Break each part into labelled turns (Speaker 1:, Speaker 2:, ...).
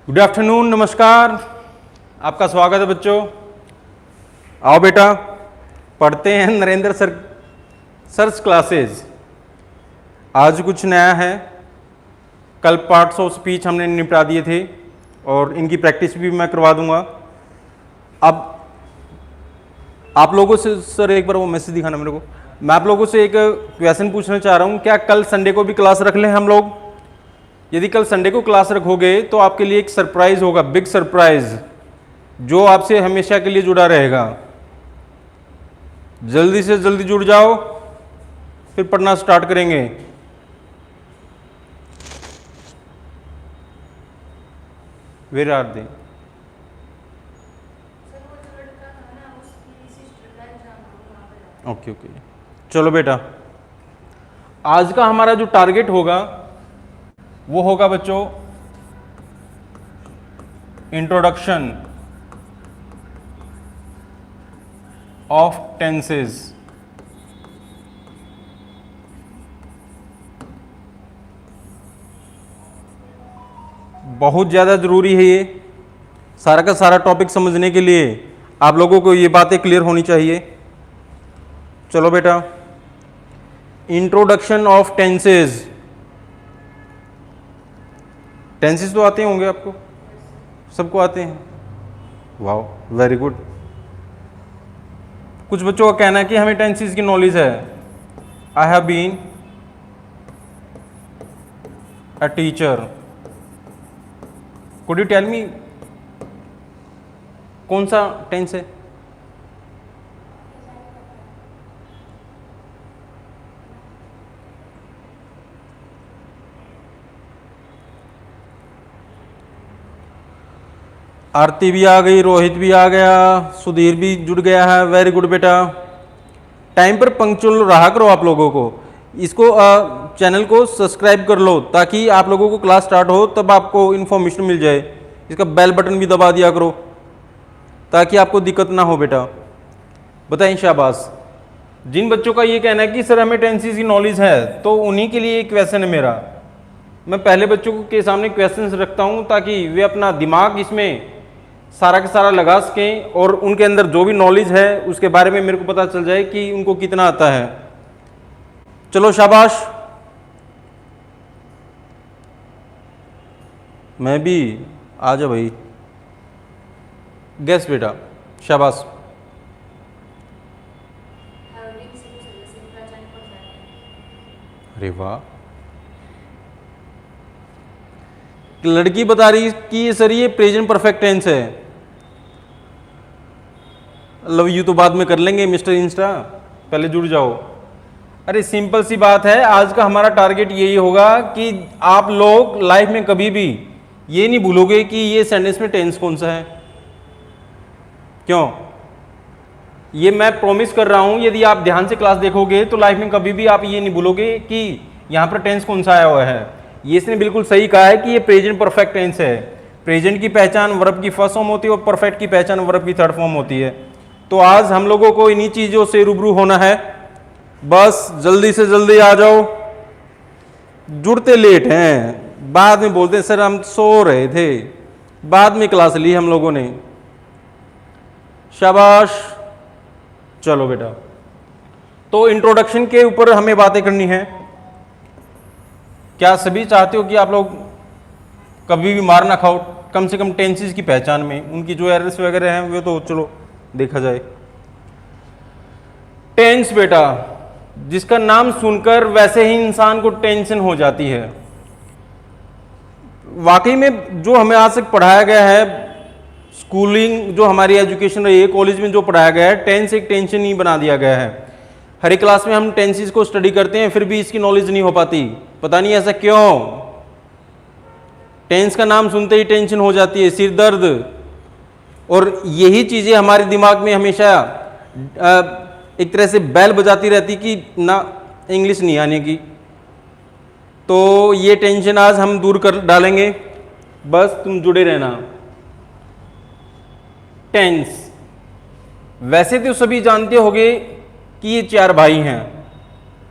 Speaker 1: Good afternoon, नमस्कार। आपका स्वागत है बच्चों। आओ बेटा, पढ़ते हैं नरेंद्र सर्स क्लासेस। आज कुछ नया है। कल पार्ट्स ऑफ स्पीच हमने निपटा दिए थे और इनकी प्रैक्टिस भी मैं करवा दूंगा। अब आप लोगों से सर एक बार वो मैसेज दिखाना मेरे को। मैं आप लोगों से एक क्वेश्चन पूछना चाह रहा हूँ, क्या कल संडे को भी क्लास रख लें हम लोग? यदि कल संडे को क्लास रखोगे तो आपके लिए एक सरप्राइज होगा, बिग सरप्राइज, जो आपसे हमेशा के लिए जुड़ा रहेगा। जल्दी से जल्दी जुड़ जाओ, फिर पढ़ना स्टार्ट करेंगे। Where are they? Okay okay, चलो बेटा, आज का हमारा जो टारगेट होगा वो होगा बच्चों इंट्रोडक्शन ऑफ टेंसेस। बहुत ज़्यादा ज़रूरी है ये। सारा का सारा टॉपिक समझने के लिए आप लोगों को ये बातें क्लियर होनी चाहिए। चलो बेटा, इंट्रोडक्शन ऑफ टेंसेस। टेंसेस तो आते होंगे आपको, सबको आते हैं। Wow, very good. कुछ बच्चों का कहना है कि हमें टेंसेस की नॉलेज है। I have been a teacher. Could you tell me कौन सा टेंस है? आरती भी आ गई, रोहित भी आ गया, सुधीर भी जुड़ गया है। वेरी गुड बेटा। टाइम पर पंक्चुअल रहा करो आप लोगों को। इसको चैनल को सब्सक्राइब कर लो ताकि आप लोगों को क्लास स्टार्ट हो तब आपको इन्फॉर्मेशन मिल जाए। इसका बेल बटन भी दबा दिया करो ताकि आपको दिक्कत ना हो बेटा। बताएं शाबाश। जिन बच्चों का ये कहना है कि सर हमें टेंसेस की नॉलेज है, तो उन्हीं के लिए एक क्वेश्चन है मेरा। मैं पहले बच्चों के सामने क्वेश्चंस रखता हूं ताकि वे अपना दिमाग इसमें सारा का सारा लगा सकें और उनके अंदर जो भी नॉलेज है उसके बारे में मेरे को पता चल जाए कि उनको कितना आता है। चलो शाबाश। मैं भी आ जा भाई। गैस बेटा, शाबाश। अरे वाह, लड़की बता रही कि सर ये प्रेजेंट परफेक्ट टेंस है। लव यू तो बाद में कर लेंगे मिस्टर इंस्टा, पहले जुड़ जाओ। अरे सिंपल सी बात है, आज का हमारा टारगेट यही होगा कि आप लोग लाइफ में कभी भी ये नहीं भूलोगे कि ये सेंटेंस में टेंस कौन सा है। क्यों? ये मैं प्रॉमिस कर रहा हूं, यदि आप ध्यान से क्लास देखोगे तो लाइफ में कभी भी आप ये नहीं भूलोगे कि यहां पर टेंस कौन सा आया हुआ है। ये इसने बिल्कुल सही कहा है कि ये प्रेजेंट परफेक्ट टेंस है। प्रेजेंट की पहचान वर्ब की फर्स्ट फॉर्म होती है और परफेक्ट की पहचान वर्ब की थर्ड फॉर्म होती है। तो आज हम लोगों को इन्हीं चीजों से रूबरू होना है। बस जल्दी से जल्दी आ जाओ। जुड़ते लेट हैं, बाद में बोलते हैं सर हम सो रहे थे, बाद में क्लास ली हम लोगों ने। शाबाश। चलो बेटा, तो इंट्रोडक्शन के ऊपर हमें बातें करनी है। क्या सभी चाहते हो कि आप लोग कभी भी मार ना खाओ, कम से कम टेंसेस की पहचान में? उनकी जो एरर्स वगैरह हैं वो तो चलो देखा जाए। टेंस बेटा, जिसका नाम सुनकर वैसे ही इंसान को टेंशन हो जाती है। वाकई में जो हमें आज तक पढ़ाया गया है, स्कूलिंग जो हमारी एजुकेशन रही है, कॉलेज में जो पढ़ाया गया है, टेंस एक टेंशन ही बना दिया गया है। हर एक क्लास में हम टेंसेस को स्टडी करते हैं, फिर भी इसकी नॉलेज नहीं हो पाती। पता नहीं ऐसा क्यों। टेंस का नाम सुनते ही टेंशन हो जाती है, सिर दर्द, और यही चीजें हमारे दिमाग में हमेशा एक तरह से बैल बजाती रहती कि ना इंग्लिश नहीं आने की। तो ये टेंशन आज हम दूर कर डालेंगे, बस तुम जुड़े रहना। टेंस, वैसे तो सभी जानते होंगे कि ये 4 भाई हैं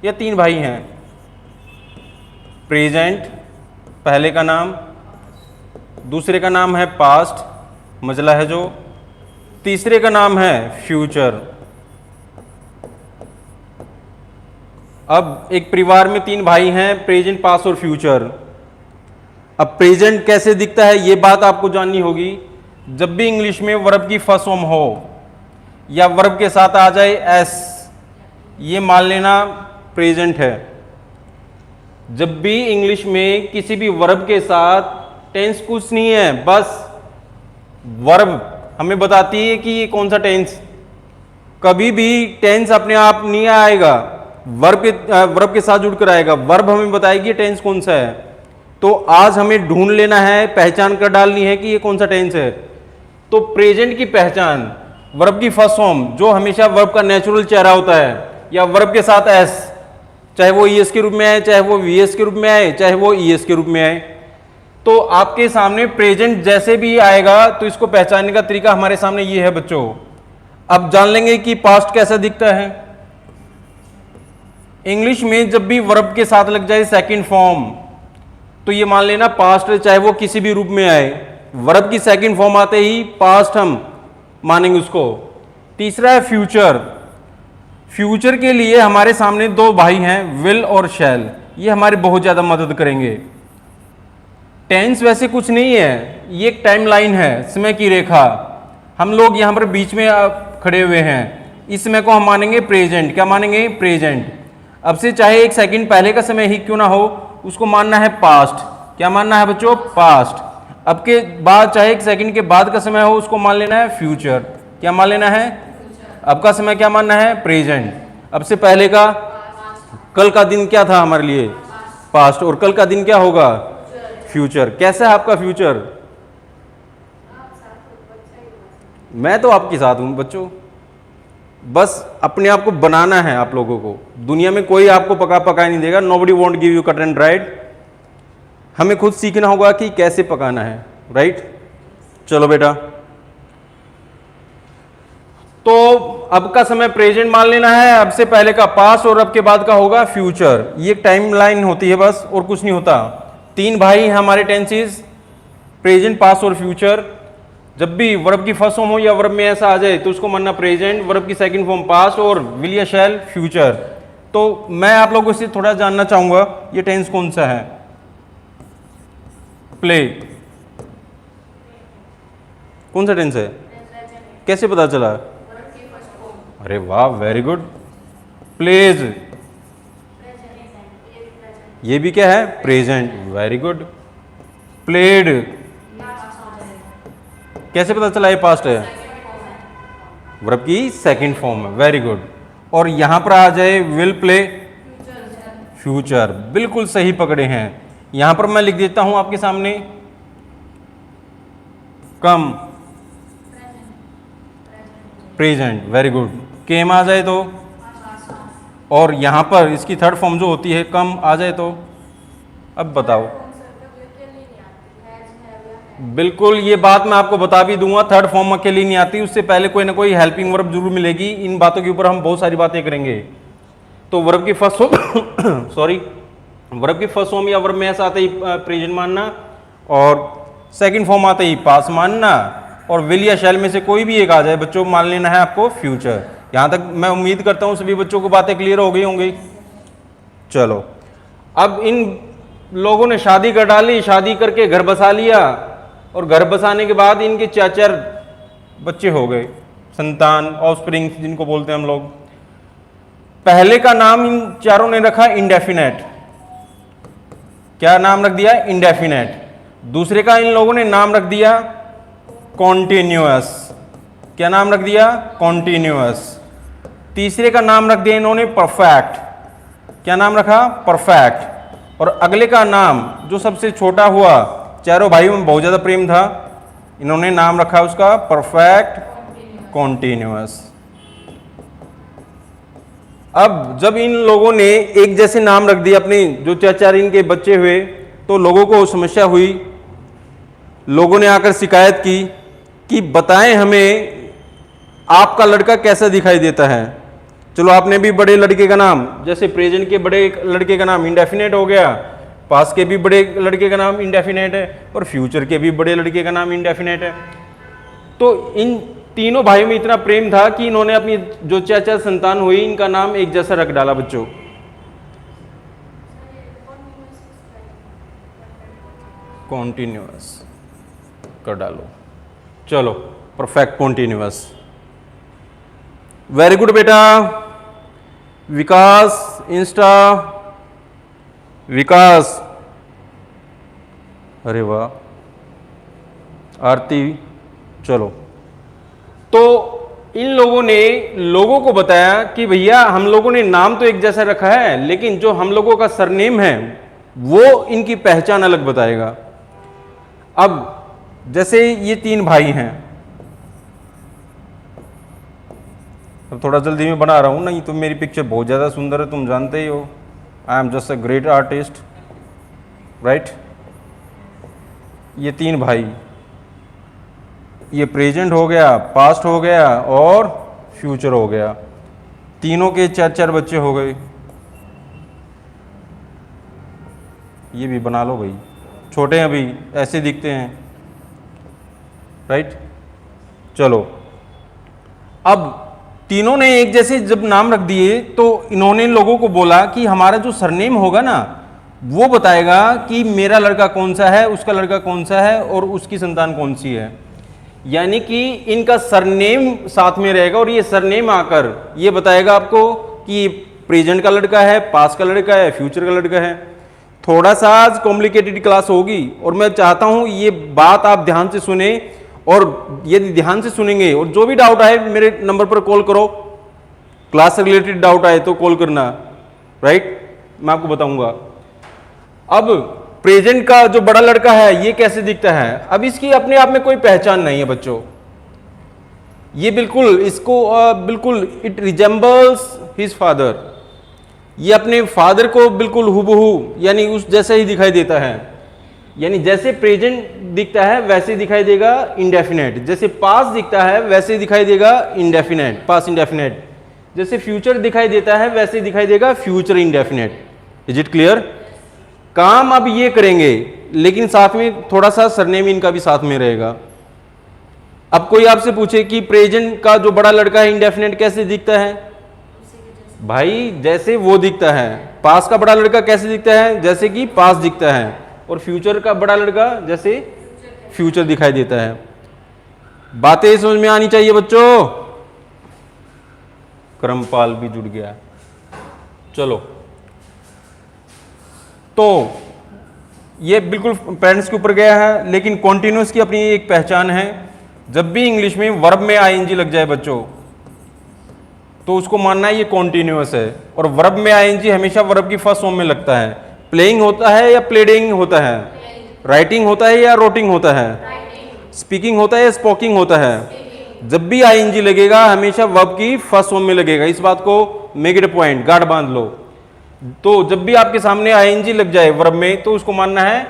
Speaker 1: या 3 भाई हैं। प्रेजेंट पहले का नाम, दूसरे का नाम है पास्ट, मजला है जो, तीसरे का नाम है फ्यूचर। अब एक परिवार में 3 भाई हैं, प्रेजेंट, पास्ट और फ्यूचर। अब प्रेजेंट कैसे दिखता है ये बात आपको जाननी होगी। जब भी इंग्लिश में वर्ब की फर्स्ट फॉर्म हो या वर्ब के साथ आ जाए एस, ये मान लेना प्रेजेंट है। जब भी इंग्लिश में किसी भी वर्ब के साथ टेंस कुछ नहीं है, बस वर्ब हमें बताती है कि ये कौन सा टेंस। कभी भी टेंस अपने आप नहीं आएगा, वर्ब के साथ जुड़कर आएगा। वर्ब हमें बताएगी टेंस कौन सा है। तो आज हमें ढूंढ लेना है, पहचान कर डालनी है कि ये कौन सा टेंस है। तो प्रेजेंट की पहचान वर्ब की फर्स्ट फॉर्म, जो हमेशा वर्ब का नेचुरल चेहरा होता है, या वर्ब के साथ एस, चाहे वो ईएस के रूप में आए, चाहे वो वीएस के रूप में आए, चाहे वो ईएस के रूप में आए। तो आपके सामने प्रेजेंट जैसे भी आएगा तो इसको पहचानने का तरीका हमारे सामने ये है बच्चों। अब जान लेंगे कि पास्ट कैसा दिखता है। इंग्लिश में जब भी वर्ब के साथ लग जाए सेकंड फॉर्म, तो ये मान लेना पास्ट, चाहे वो किसी भी रूप में आए। वर्ब की सेकंड फॉर्म आते ही पास्ट हम मानेंगे उसको। तीसरा है फ्यूचर। फ्यूचर के लिए हमारे सामने 2 भाई हैं, विल और शैल। ये हमारी बहुत ज्यादा मदद करेंगे। टेंस वैसे कुछ नहीं है, ये एक टाइम लाइन है, समय की रेखा। हम लोग यहां पर बीच में खड़े हुए हैं, इस समय को हम मानेंगे प्रेजेंट। क्या मानेंगे? प्रेजेंट। अब से चाहे 1 सेकंड पहले का समय ही क्यों ना हो, उसको मानना है पास्ट। क्या मानना है बच्चों? पास्ट। अब के बाद चाहे 1 सेकंड के बाद का समय हो, उसको मान लेना है फ्यूचर। क्या मान लेना है? अब का समय क्या मानना है? प्रेजेंट। अब से पहले का, कल का दिन क्या था हमारे लिए? पास्ट। और कल का दिन क्या होगा? फ्यूचर। कैसा है आपका फ्यूचर? मैं तो आपके साथ हूं बच्चों, बस अपने आप को बनाना है आप लोगों को। दुनिया में कोई आपको पका नहीं देगा। Nobody want give you cut and right. हमें खुद सीखना होगा कि कैसे पकाना है, राइट? चलो बेटा, तो अब का समय प्रेजेंट मान लेना है, अब से पहले का पास्ट और अब के बाद का होगा फ्यूचर। ये एक टाइम लाइन होती है बस, और कुछ नहीं होता। 3 भाई हैं हमारे टेंसेस, प्रेजेंट, पास्ट और फ्यूचर। जब भी वर्ब की फर्स्ट फॉर्म हो या वर्ब में ऐसा आ जाए तो उसको मानना प्रेजेंट, वर्ब की सेकंड फॉर्म पास्ट और विल या शैल फ्यूचर। तो मैं आप लोगों से थोड़ा जानना चाहूंगा ये टेंस कौन सा है। प्ले, कौन सा टेंस है? कैसे पता चला? अरे वाह, वेरी गुड। प्लेज, ये भी क्या है? प्रेजेंट। Very good. प्लेड, कैसे पता चला ये पास्ट है? वर्ब की सेकंड फॉर्म है। Very good. और यहां पर आ जाए विल प्ले, फ्यूचर। बिल्कुल सही पकड़े हैं। यहां पर मैं लिख देता हूं आपके सामने कम, प्रेजेंट। Very good. केम आ जाए तो, और यहां पर इसकी थर्ड फॉर्म जो होती है कम आ जाए तो। अब बताओ। बिल्कुल, ये बात मैं आपको बता भी दूंगा, थर्ड फॉर्म अकेली नहीं आती, उससे पहले कोई ना कोई हेल्पिंग वर्ब जरूर मिलेगी। इन बातों के ऊपर हम बहुत सारी बातें करेंगे। तो वर्ब की फर्स्ट फॉर्म सॉरी, वर्ब की फर्स्ट फॉर्म या वर्ब में ऐसा आते ही प्रेजेंट मानना, और सेकंड फॉर्म आते ही पास्ट मानना, और विल या शैल में से कोई भी एक आ जाए बच्चों, मान लेना है आपको फ्यूचर। यहां तक मैं उम्मीद करता हूं सभी बच्चों को बातें क्लियर हो गई होंगी। चलो, अब इन लोगों ने शादी कर डाली, शादी करके घर बसा लिया, और घर बसाने के बाद इनके 4 बच्चे हो गए, संतान, ऑफस्प्रिंग जिनको बोलते हैं हम लोग। पहले का नाम इन चारों ने रखा इंडेफिनेट। क्या नाम रख दिया? इंडेफिनेट। दूसरे का इन लोगों ने नाम रख दिया कॉन्टिन्यूअस। क्या नाम रख दिया? कॉन्टिन्यूअस। तीसरे का नाम रख दिया इन्होंने परफेक्ट। क्या नाम रखा? परफेक्ट। और अगले का नाम जो सबसे छोटा हुआ, चारों भाइयों में बहुत ज्यादा प्रेम था, इन्होंने नाम रखा उसका परफेक्ट कॉन्टिन्यूअस। अब जब इन लोगों ने एक जैसे नाम रख दिए अपने जो 4 इनके बच्चे हुए, तो लोगों को समस्या हुई। लोगों ने आकर शिकायत की कि बताएं हमें आपका लड़का कैसा दिखाई देता है। चलो, आपने भी बड़े लड़के का नाम, जैसे प्रेजेंट के बड़े लड़के का नाम इंडेफिनेट हो गया, पास्ट के भी बड़े लड़के का नाम इंडेफिनेट है और फ्यूचर के भी बड़े लड़के का नाम इंडेफिनेट है। तो इन तीनों भाइयों में इतना प्रेम था कि इन्होंने अपनी जो चाचा संतान हुई इनका नाम एक जैसा रख डाला बच्चों। कॉन्टिन्यूअस कर डालो। चलो परफेक्ट कॉन्टिन्यूअस। वेरी गुड बेटा। विकास इंस्टा, विकास, अरे वाह, आरती। चलो, तो इन लोगों ने लोगों को बताया कि भैया हम लोगों ने नाम तो एक जैसा रखा है, लेकिन जो हम लोगों का सरनेम है वो इनकी पहचान अलग बताएगा। अब जैसे ये तीन भाई हैं, अब थोड़ा जल्दी में बना रहा हूं, नहीं तो मेरी पिक्चर बहुत ज़्यादा सुंदर है, तुम जानते ही हो। I am just a great artist, right. ये तीन भाई, ये प्रेजेंट हो गया, पास्ट हो गया और फ्यूचर हो गया। तीनों के चार चार बच्चे हो गए। ये भी बना लो भाई, छोटे हैं अभी, ऐसे दिखते हैं, राइट। चलो, अब तीनों ने एक जैसे जब नाम रख दिए तो इन्होंने लोगों को बोला कि हमारा जो सरनेम होगा ना वो बताएगा कि मेरा लड़का कौन सा है, उसका लड़का कौन सा है और उसकी संतान कौन सी है। यानी कि इनका सरनेम साथ में रहेगा और ये सरनेम आकर ये बताएगा आपको कि प्रेजेंट का लड़का है, पास्ट का लड़का है, फ्यूचर का लड़का है। थोड़ा सा आज कॉम्प्लिकेटेड क्लास होगी और मैं चाहता हूं ये बात आप ध्यान से सुने, और यदि ध्यान से सुनेंगे और जो भी डाउट आए मेरे नंबर पर कॉल करो, क्लास से रिलेटेड डाउट आए तो कॉल करना, राइट, मैं आपको बताऊंगा। अब प्रेजेंट का जो बड़ा लड़का है ये कैसे दिखता है, अब इसकी अपने आप में कोई पहचान नहीं है बच्चों। ये बिल्कुल इसको बिल्कुल इट रिजेंबल्स हिज फादर, ये अपने फादर को बिल्कुल हुबहू यानी उस जैसा ही दिखाई देता है। यानी जैसे प्रेजेंट दिखता है वैसे दिखाई देगा इंडेफिनेट, जैसे पास्ट दिखता है वैसे दिखाई देगा इंडेफिनेट, पास्ट इंडेफिनेट, जैसे फ्यूचर दिखाई देता है वैसे दिखाई देगा future indefinite. Is it clear? काम अब ये करेंगे लेकिन साथ में थोड़ा सा सरनेम इनका भी साथ में रहेगा। अब कोई आपसे पूछे कि प्रेजेंट का जो बड़ा लड़का है इंडेफिनेट कैसे दिखता है, भाई जैसे वो दिखता है। पास्ट का बड़ा लड़का कैसे दिखता है, जैसे कि पास्ट दिखता है, और फ्यूचर का बड़ा लड़का जैसे फ्यूचर दिखाई देता है। बातें समझ में आनी चाहिए बच्चों। क्रमपाल भी जुड़ गया। चलो, तो ये बिल्कुल पेरेंट्स के ऊपर गया है, लेकिन कॉन्टिन्यूस की अपनी एक पहचान है। जब भी इंग्लिश में वर्ब में आईएनजी लग जाए बच्चों तो उसको मानना है ये कॉन्टिन्यूस है, और वर्ब में आईएनजी हमेशा वर्ब की फर्स्ट फॉर्म में लगता है। प्लेइंग होता है या प्लेडिंग होता है, राइटिंग होता है या रोटिंग होता है, स्पीकिंग होता है या स्पोकिंग होता है। जब भी आईएनजी लगेगा हमेशा वर्ब की फर्स्ट फॉर्म में लगेगा। इस बात को make it a point, guard बांध लो। तो जब भी आपके सामने आईएनजी लग जाए वर्ब में तो उसको मानना है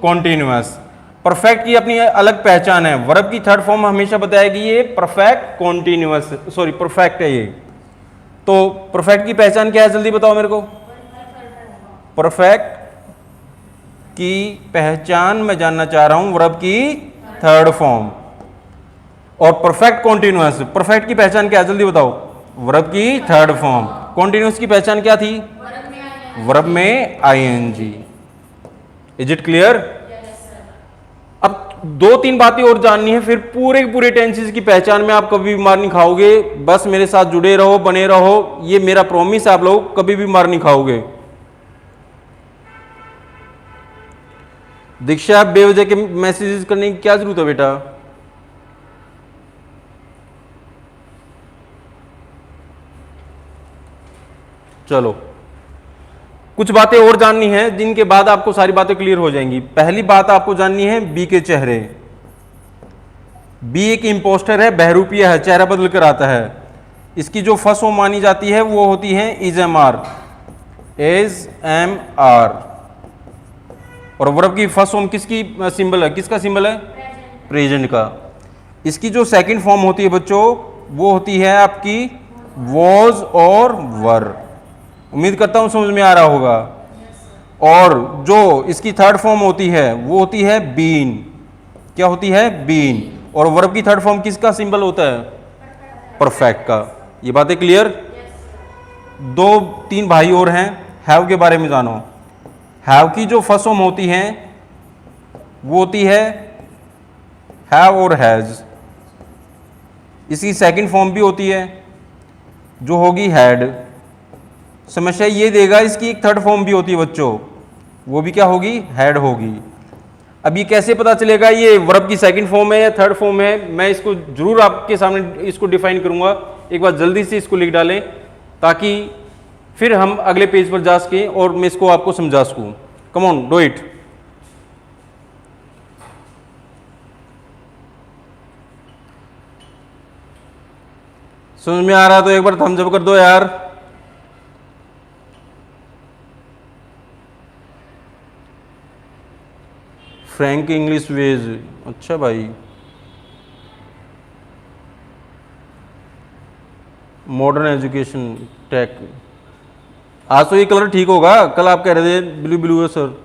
Speaker 1: कॉन्टिन्यूअस। परफेक्ट की अपनी अलग पहचान है, वर्ब की थर्ड फॉर्म हमेशा बताएगी ये परफेक्ट कॉन्टिन्यूअस, सॉरी परफेक्ट है ये। तो परफेक्ट की पहचान क्या है, जल्दी बताओ मेरे को। परफेक्ट की पहचान मैं जानना चाह रहा हूं, वर्ब की थर्ड फॉर्म। और परफेक्ट कॉन्टिन्यूअस, परफेक्ट की पहचान क्या है, जल्दी बताओ। वर्ब की थर्ड फॉर्म। कॉन्टिन्यूअस की पहचान क्या थी, वर्ब में आईएनजी। Is it clear? अब दो तीन बातें और जाननी है, फिर पूरे पूरे टेंसेस की पहचान में आप कभी भी मार नहीं खाओगे। बस मेरे साथ जुड़े रहो, बने रहो, ये मेरा प्रॉमिस है, आप लोग कभी भी मार नहीं खाओगे। दीक्षा, आप बेवजह के मैसेजेस करने की क्या जरूरत है बेटा? चलो, कुछ बातें और जाननी है जिनके बाद आपको सारी बातें क्लियर हो जाएंगी। पहली बात आपको जाननी है बी के चेहरे। बी एक इंपोस्टर है, बहरूपिया है, चेहरा बदल कर आता है। इसकी जो फर्स्ट फॉर्म मानी जाती है वो होती है is am are, as am are. और वर्ब की फर्स्ट फॉर्म किसकी सिंबल है, किसका सिंबल है, प्रेजेंट का। इसकी जो सेकंड फॉर्म होती है बच्चों वो होती है आपकी वॉज और वर। उम्मीद करता हूं समझ में आ रहा होगा। और जो इसकी थर्ड फॉर्म होती है वो होती है बीन। क्या होती है? बीन। और वर्ब की थर्ड फॉर्म किसका सिंबल होता है? परफेक्ट का। ये बातें क्लियर? दो तीन भाई और हैं, हैव के बारे में जानो। हैव की जो फर्स्ट फॉर्म होती है वो होती है हैव और हैज। इसकी सेकंड फॉर्म भी होती है जो होगी हैड। समस्या ये देगा इसकी एक थर्ड फॉर्म भी होती है बच्चों, वो भी क्या होगी? हैड होगी। अब ये कैसे पता चलेगा ये वर्ब की सेकंड फॉर्म है या थर्ड फॉर्म है? मैं इसको जरूर आपके सामने इसको डिफाइन करूंगा। एक बार जल्दी से इसको लिख डालें ताकि फिर हम अगले पेज पर जा सकें और मैं इसको आपको समझा सकूं। Come on, do it. समझ में आ रहा है तो एक बार थम्स अप कर दो यार। फ्रैंक इंग्लिश वेज, अच्छा भाई। मॉडर्न एजुकेशन टेक, आज तो ये कलर ठीक होगा, कल आप कह रहे थे ब्लू ब्लू है सर।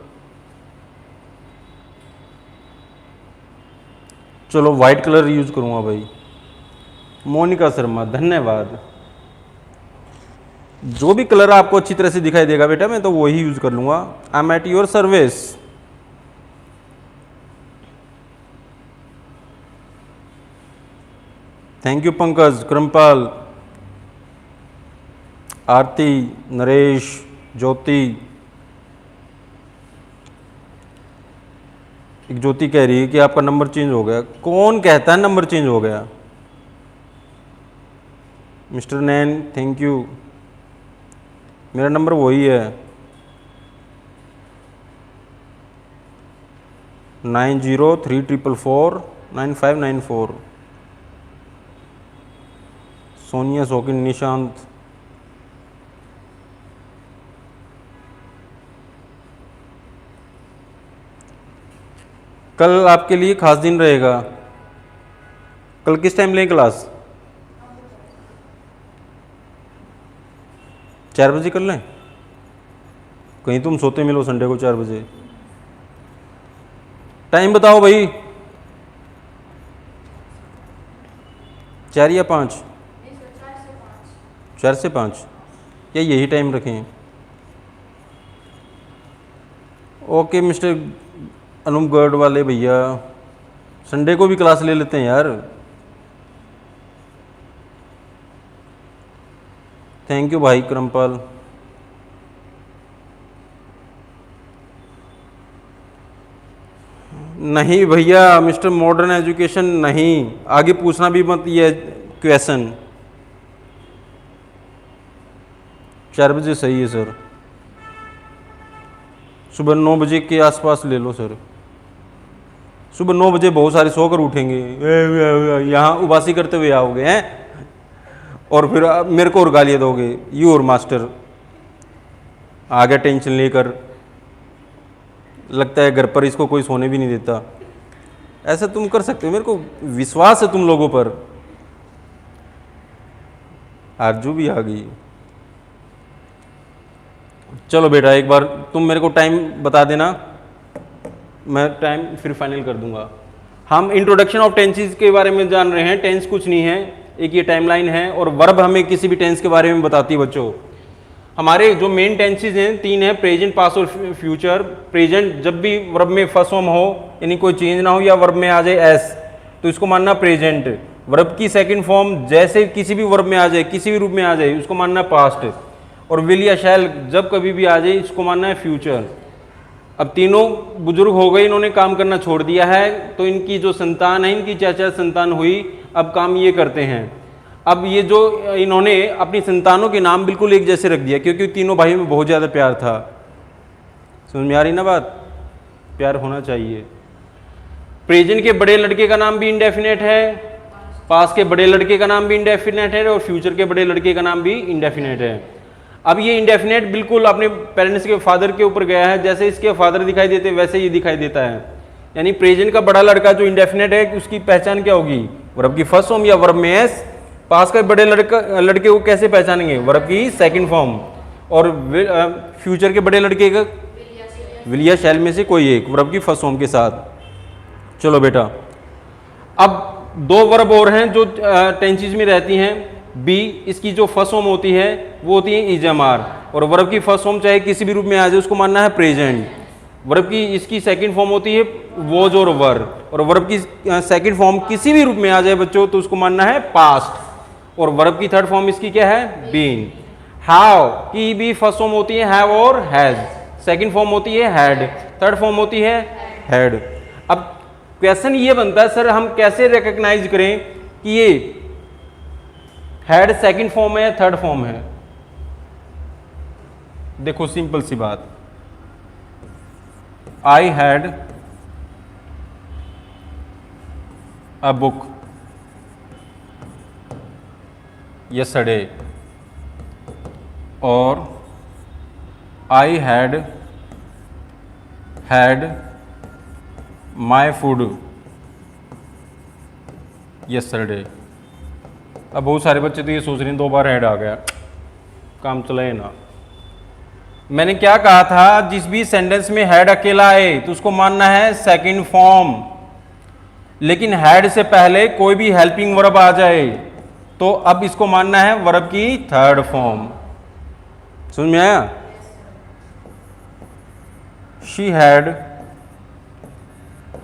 Speaker 1: चलो वाइट कलर यूज करूंगा भाई। मोनिका शर्मा, धन्यवाद। जो भी कलर आपको अच्छी तरह से दिखाई देगा बेटा मैं तो वही यूज कर लूंगा। I am at your service. Thank you Pankaj, Karampal, Aarti, Naresh, Jyoti. एक ज्योति कह रही है कि आपका नंबर चेंज हो गया। कौन कहता है नंबर चेंज हो गया? Mister Nain, thank you. मेरा नंबर वही है 9034449594। सोनिया, शौकीन, निशांत। कल आपके लिए खास दिन रहेगा। कल किस टाइम लें क्लास? 4 बजे कर लें? कहीं तुम सोते मिलो संडे को 4 बजे। टाइम बताओ भाई, 4 या 5? 4 से 5 या यही टाइम रखें? ओके मिस्टर अनुप गर्ड वाले भैया, संडे को भी क्लास ले लेते हैं यार। थैंक यू भाई क्रमपाल। नहीं भैया मिस्टर मॉडर्न एजुकेशन नहीं, आगे पूछना भी मत ये क्वेश्चन। 4 बजे सही है सर। सुबह 9 बजे के आसपास ले लो सर। सुबह 9 बजे बहुत सारे सोकर उठेंगे, यहाँ उबासी करते हुए आओगे हैं और फिर मेरे को और गालियाँ दोगे, यू और मास्टर आ गया टेंशन लेकर। लगता है घर पर इसको कोई सोने भी नहीं देता। ऐसा तुम कर सकते हो, मेरे को विश्वास है तुम लोगों पर। आरजू भी आ गई। चलो बेटा एक बार तुम मेरे को टाइम बता देना, मैं टाइम फिर फाइनल कर दूंगा। हम इंट्रोडक्शन ऑफ टेंसेस के बारे में जान रहे हैं। टेंस कुछ नहीं है, एक ये टाइमलाइन है और वर्ब हमें किसी भी टेंस के बारे में बताती है बच्चों। हमारे जो मेन टेंसेस हैं 3 हैं, प्रेजेंट, पास्ट और फ्यूचर। प्रेजेंट जब भी वर्ब में फर्स्ट फॉर्म हो यानी कोई चेंज ना हो या वर्ब में आ जाए एस तो इसको मानना प्रेजेंट। वर्ब की सेकंड फॉर्म जैसे किसी भी वर्ब में आ जाए, किसी भी रूप में आ जाए, उसको मानना पास्ट। और विल या शैल जब कभी भी आ जाए इसको मानना है फ्यूचर। अब तीनों बुजुर्ग हो गए, इन्होंने काम करना छोड़ दिया है तो इनकी जो संतान है, इनकी चाचा संतान हुई, अब काम ये करते हैं। अब ये जो इन्होंने अपनी संतानों के नाम बिल्कुल एक जैसे रख दिया क्योंकि तीनों भाइयों में बहुत ज़्यादा प्यार था। समझ में आ रही ना बात? प्यार होना चाहिए। प्रेजेंट के बड़े लड़के का नाम भी इंडेफिनेट है, पास्ट के बड़े लड़के का नाम भी इंडेफिनेट है और फ्यूचर के बड़े लड़के का नाम भी इंडेफिनेट है। अब ये इंडेफिनेट बिल्कुल अपने पेरेंट्स के फादर के ऊपर गया है, जैसे इसके फादर दिखाई देते वैसे ये दिखाई देता है। यानी प्रेजेंट का बड़ा लड़का जो इंडेफिनेट है उसकी पहचान क्या होगी? वर्ब की फर्स्ट फॉर्म या वर्ब में एस। पास के बड़े लड़के को कैसे पहचानेंगे? वर्ब की सेकंड फॉर्म। और फ्यूचर के बड़े लड़के का विल या शैल में से कोई एक वर्ब की फर्स्ट फॉर्म के साथ। चलो बेटा, अब दो वर्ब और हैं जो टेंसेस में रहती हैं। बी, इसकी जो फर्स्ट फॉर्म होती है वो होती है इज एम आर, और वर्ब की फर्स्ट फॉर्म चाहे किसी भी रूप में आ जाए उसको मानना है प्रेजेंट। वर्ब की इसकी सेकंड फॉर्म होती है वॉज और वर, और वर्ब की सेकंड फॉर्म किसी भी रूप में आ जाए बच्चों तो उसको मानना है पास्ट, और वर्ब की थर्ड फॉर्म इसकी क्या है, बीन। हाउ की भी फर्स्ट फॉर्म होती है हैव और हैज, सेकंड फॉर्म होती है हैड, थर्ड फॉर्म होती है हैड। अब क्वेश्चन ये बनता है सर हम कैसे रिकॉग्नाइज करें कि ये हैड सेकंड फॉर्म है या थर्ड फॉर्म है। देखो सिंपल सी बात, I had a book yesterday और I had my food yesterday। अब बहुत सारे बच्चे तो ये सोच रहे हैं 2 बार हैड आ गया, काम चलाए ना। मैंने क्या कहा था, जिस भी सेंटेंस में हैड अकेला आए तो उसको मानना है सेकंड फॉर्म, लेकिन हैड से पहले कोई भी हेल्पिंग वर्ब आ जाए तो अब इसको मानना है वर्ब की थर्ड फॉर्म। समझ में आया? शी हैड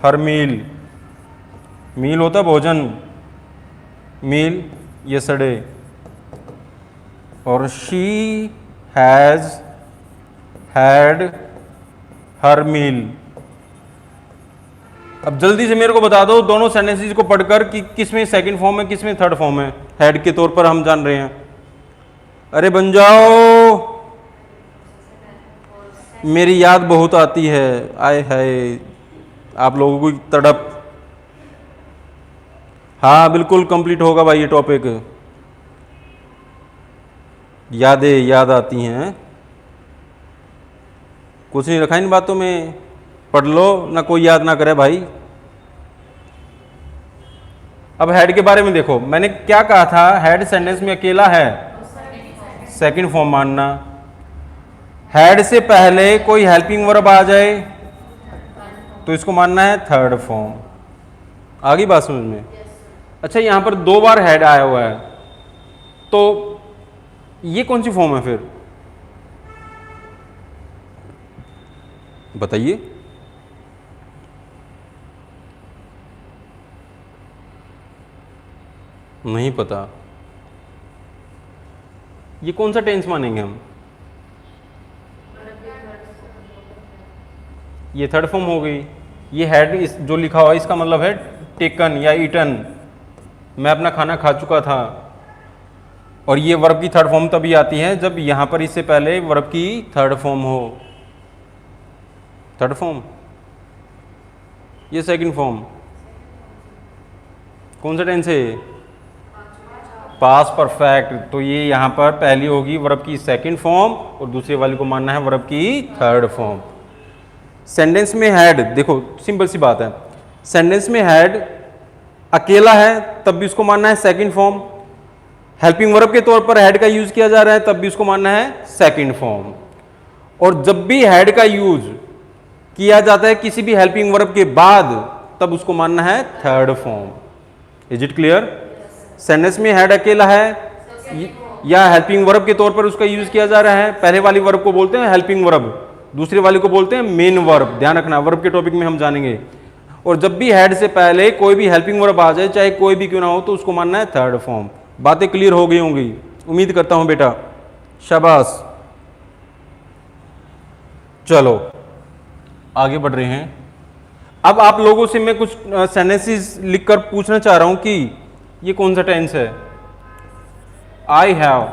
Speaker 1: हर मील, मील होता भोजन, मील yesterday, और शी हैज हैड हर मील। अब जल्दी से मेरे को बता दो दोनों सेंटेंसेस को पढ़कर कि किसमें सेकंड फॉर्म है किसमें थर्ड फॉर्म है। हैड के तौर पर हम जान रहे हैं, अरे बन जाओ, मेरी याद बहुत आती है, आए हाय आप लोगों की तड़प। हाँ बिल्कुल कंप्लीट होगा भाई ये टॉपिक, यादें याद आती हैं, कुछ नहीं रखा इन बातों में, पढ़ लो ना कोई याद ना करे भाई। अब हेड के बारे में देखो, मैंने क्या कहा था, हेड सेंटेंस में अकेला है, सेकंड फॉर्म मानना। हेड से पहले कोई हेल्पिंग वर्ब आ जाए तो इसको मानना है थर्ड फॉर्म। आ गई बात समझ में? अच्छा यहां पर 2 बार हेड आया हुआ है तो ये कौन सी फॉर्म है फिर बताइए? नहीं पता, ये कौन सा टेंस मानेंगे हम? ये थर्ड फॉर्म हो गई। ये हैड इस जो लिखा हुआ है इसका मतलब है टेकन या ईटन, मैं अपना खाना खा चुका था। और ये वर्ब की थर्ड फॉर्म तभी आती है जब यहां पर इससे पहले वर्ब की थर्ड फॉर्म हो। थर्ड फॉर्म, ये सेकंड फॉर्म, कौन सा टेंस है? Past perfect. तो ये यहां पर पहली होगी वर्ब की सेकंड फॉर्म और दूसरे वाली को मानना है वर्ब की थर्ड फॉर्म। सेंटेंस में हैड, देखो सिंपल सी बात है, सेंटेंस में हैड अकेला है तब भी उसको मानना है सेकंड फॉर्म, हेल्पिंग वर्ब के तौर पर हैड का यूज किया जा रहा है तब भी उसको मानना है सेकंड फॉर्म। और जब भी हैड का यूज किया जाता है किसी भी हेल्पिंग वर्ब के बाद तब उसको मानना है third form. Is it clear? Sentence में हैड अकेला है या हेल्पिंग वर्ब के तौर पर उसका यूज किया जा रहा है, पहले वाली वर्ब को बोलते हैं हेल्पिंग वर्ब, दूसरे वाले को बोलते हैं मेन वर्ब। ध्यान रखना, वर्ब के टॉपिक में हम जानेंगे। और जब भी हेड से पहले कोई भी हेल्पिंग वर्ब आ जाए चाहे कोई भी क्यों ना हो तो उसको मानना है थर्ड फॉर्म। बातें क्लियर हो गई होंगी उम्मीद करता हूं बेटा, शाबाश। चलो आगे बढ़ रहे हैं। अब आप लोगों से मैं कुछ सेंटेंसेस लिखकर पूछना चाह रहा हूं कि ये कौन सा टेंस है। I have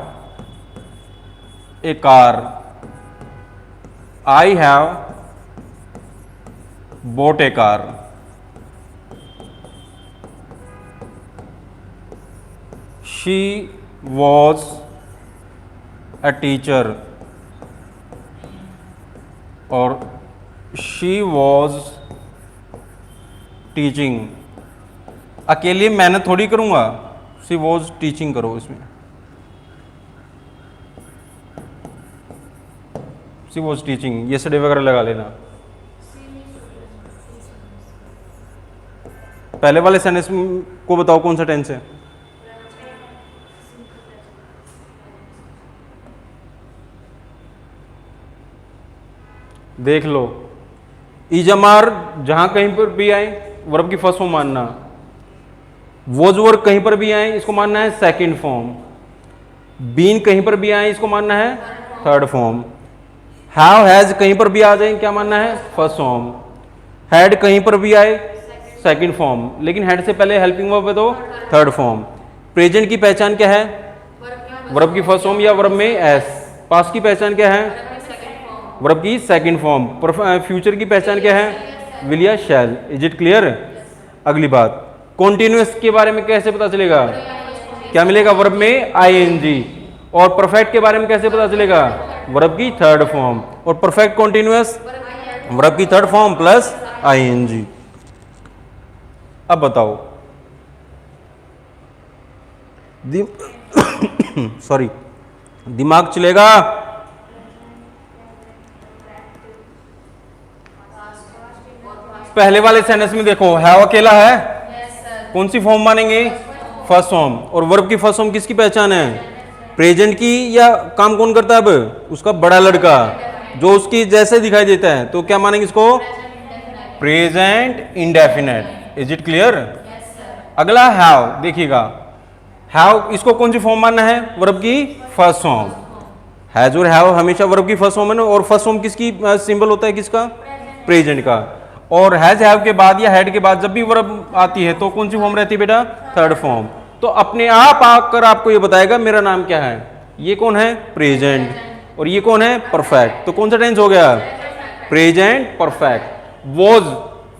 Speaker 1: a car, I have bought a car, she was a teacher और she was teaching। अकेले मेहनत थोड़ी करूंगा, she was teaching करो इसमें, she was teaching yesterday वगैरह लगा लेना। पहले वाले सेंटेंस को बताओ कौन सा टेंस है। देख लो, इजमार जहां कहीं पर भी आए वर्ब की फर्स्ट फॉर्म मानना, वोज वर्ब कहीं पर भी आए इसको मानना है सेकंड फॉर्म, बीन कहीं पर भी आए इसको मानना है थर्ड फॉर्म, हैव हैज कहीं पर भी आ जाए क्या मानना है फर्स्ट फॉर्म, हैड कहीं पर भी आए सेकंड फॉर्म, लेकिन हेड से पहले हेल्पिंग वर्ब है तो थर्ड फॉर्म। प्रेजेंट की पहचान क्या है, वर्ब की फर्स्ट फॉर्म या वर्ब में एस। पास्ट की पहचान क्या है, वर्ब की सेकंड फॉर्म। फ्यूचर की पहचान क्या है, विल या शैल। Is it clear. अगली बात, कॉन्टिन्यूअस के बारे में कैसे पता चलेगा, क्या मिलेगा, वर्ब में आईएनजी। और परफेक्ट के बारे में कैसे पता चलेगा, वर्ब की थर्ड फॉर्म। और परफेक्ट कॉन्टिन्यूअस वर्ब की थर्ड फॉर्म प्लस आईएनजी। अब बताओ, सॉरी दिमाग चलेगा। पहले वाले सेंटेंस में देखो हैव अकेला है, कौन सी फॉर्म मानेंगे, फर्स्ट फॉर्म। और वर्ब की फर्स्ट फॉर्म किसकी पहचान है, प्रेजेंट की, या काम कौन करता है अब, उसका बड़ा लड़का जो उसकी जैसे दिखाई देता है, तो क्या मानेंगे इसको, present indefinite. Is it clear. अगला हैव, देखिएगा हैव इसको कौन सी फॉर्म मानना है, वर्ब की फर्स्ट फॉर्म। हैज और हैव हमेशा वर्ब की फर्स्ट फॉर्म है ना, और फर्स्ट फॉर्म किसकी सिंबल होता है, किसका, प्रेजेंट का। और हैज हैव के बाद या हैड के बाद जब भी वर्ब आती है तो कौन सी फॉर्म रहती है बेटा, थर्ड फॉर्म। तो अपने आप आकर आपको ये बताएगा मेरा नाम क्या है, ये कौन है, प्रेजेंट, और ये कौन है, परफेक्ट। तो कौन सा टेंस हो गया, प्रेजेंट परफेक्ट। वॉज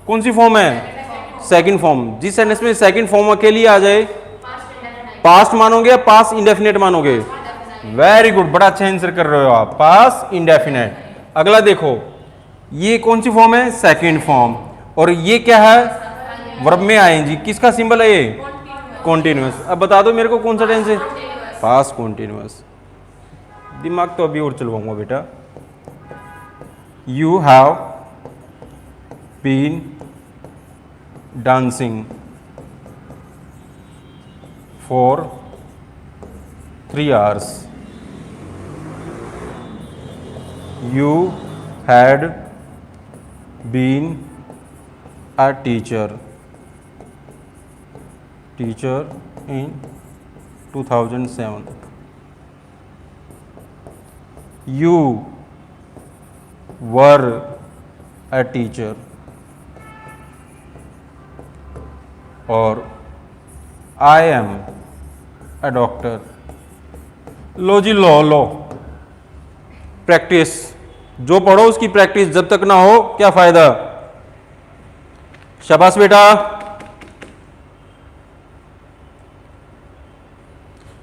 Speaker 1: कौन सी फॉर्म है, सेकंड फॉर्म। जिस सेंटेंस में सेकंड फॉर्म अकेली आ जाए, पास्ट मानोगे या पास्ट इंडेफिनेट मानोगे, वेरी गुड, बड़ा अच्छा आंसर कर रहे हो आप, पास्ट इंडेफिनेट। अगला देखो, ये कौन सी फॉर्म है, सेकंड फॉर्म, और ये क्या है, वर्ब में आएंगी, किसका सिंबल है ये, कॉन्टिन्यूअस। अब बता दो मेरे को कौन सा टेंस है, पास्ट कॉन्टिन्यूअस। दिमाग तो अभी और चलवाऊंगा बेटा। You have been dancing for 3 hours. You had been a teacher in 2007. You were a teacher. और I am a doctor. लो जी, लो प्रैक्टिस, जो पढ़ो उसकी प्रैक्टिस जब तक ना हो क्या फायदा। शाबाश बेटा,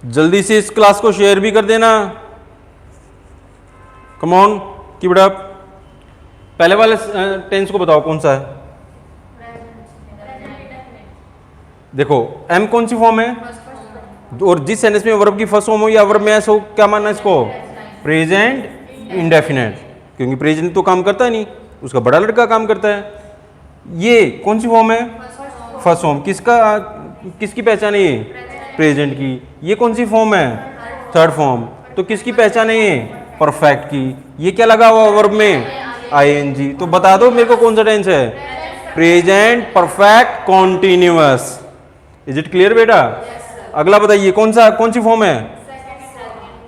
Speaker 1: जल्दी से इस क्लास को शेयर भी कर देना। Come on, keep it up. पहले वाले टेंस को बताओ कौन सा है, देखो एम कौन सी फॉर्म है, और जिस सेंटेंस में वर्ब की फर्स्ट फॉर्म हो या वर्ब में ऐसा हो, क्या मानना है इसको, प्रेजेंट इंडेफिनेट, क्योंकि प्रेजेंट तो काम करता है नहीं, उसका बड़ा लड़का काम करता है। ये कौन सी फॉर्म है, फर्स्ट फॉर्म, किसकी पहचान है ये, प्रेजेंट की। ये कौन सी फॉर्म है, थर्ड फॉर्म, तो किसकी पहचान है ये, परफेक्ट की। ये क्या लगा हुआ वर्ब में, आईएनजी। तो बता दो मेरे को कौन सा टेंस है, present perfect continuous. Is it clear बेटा। अगला बताइए कौन सी फॉर्म है,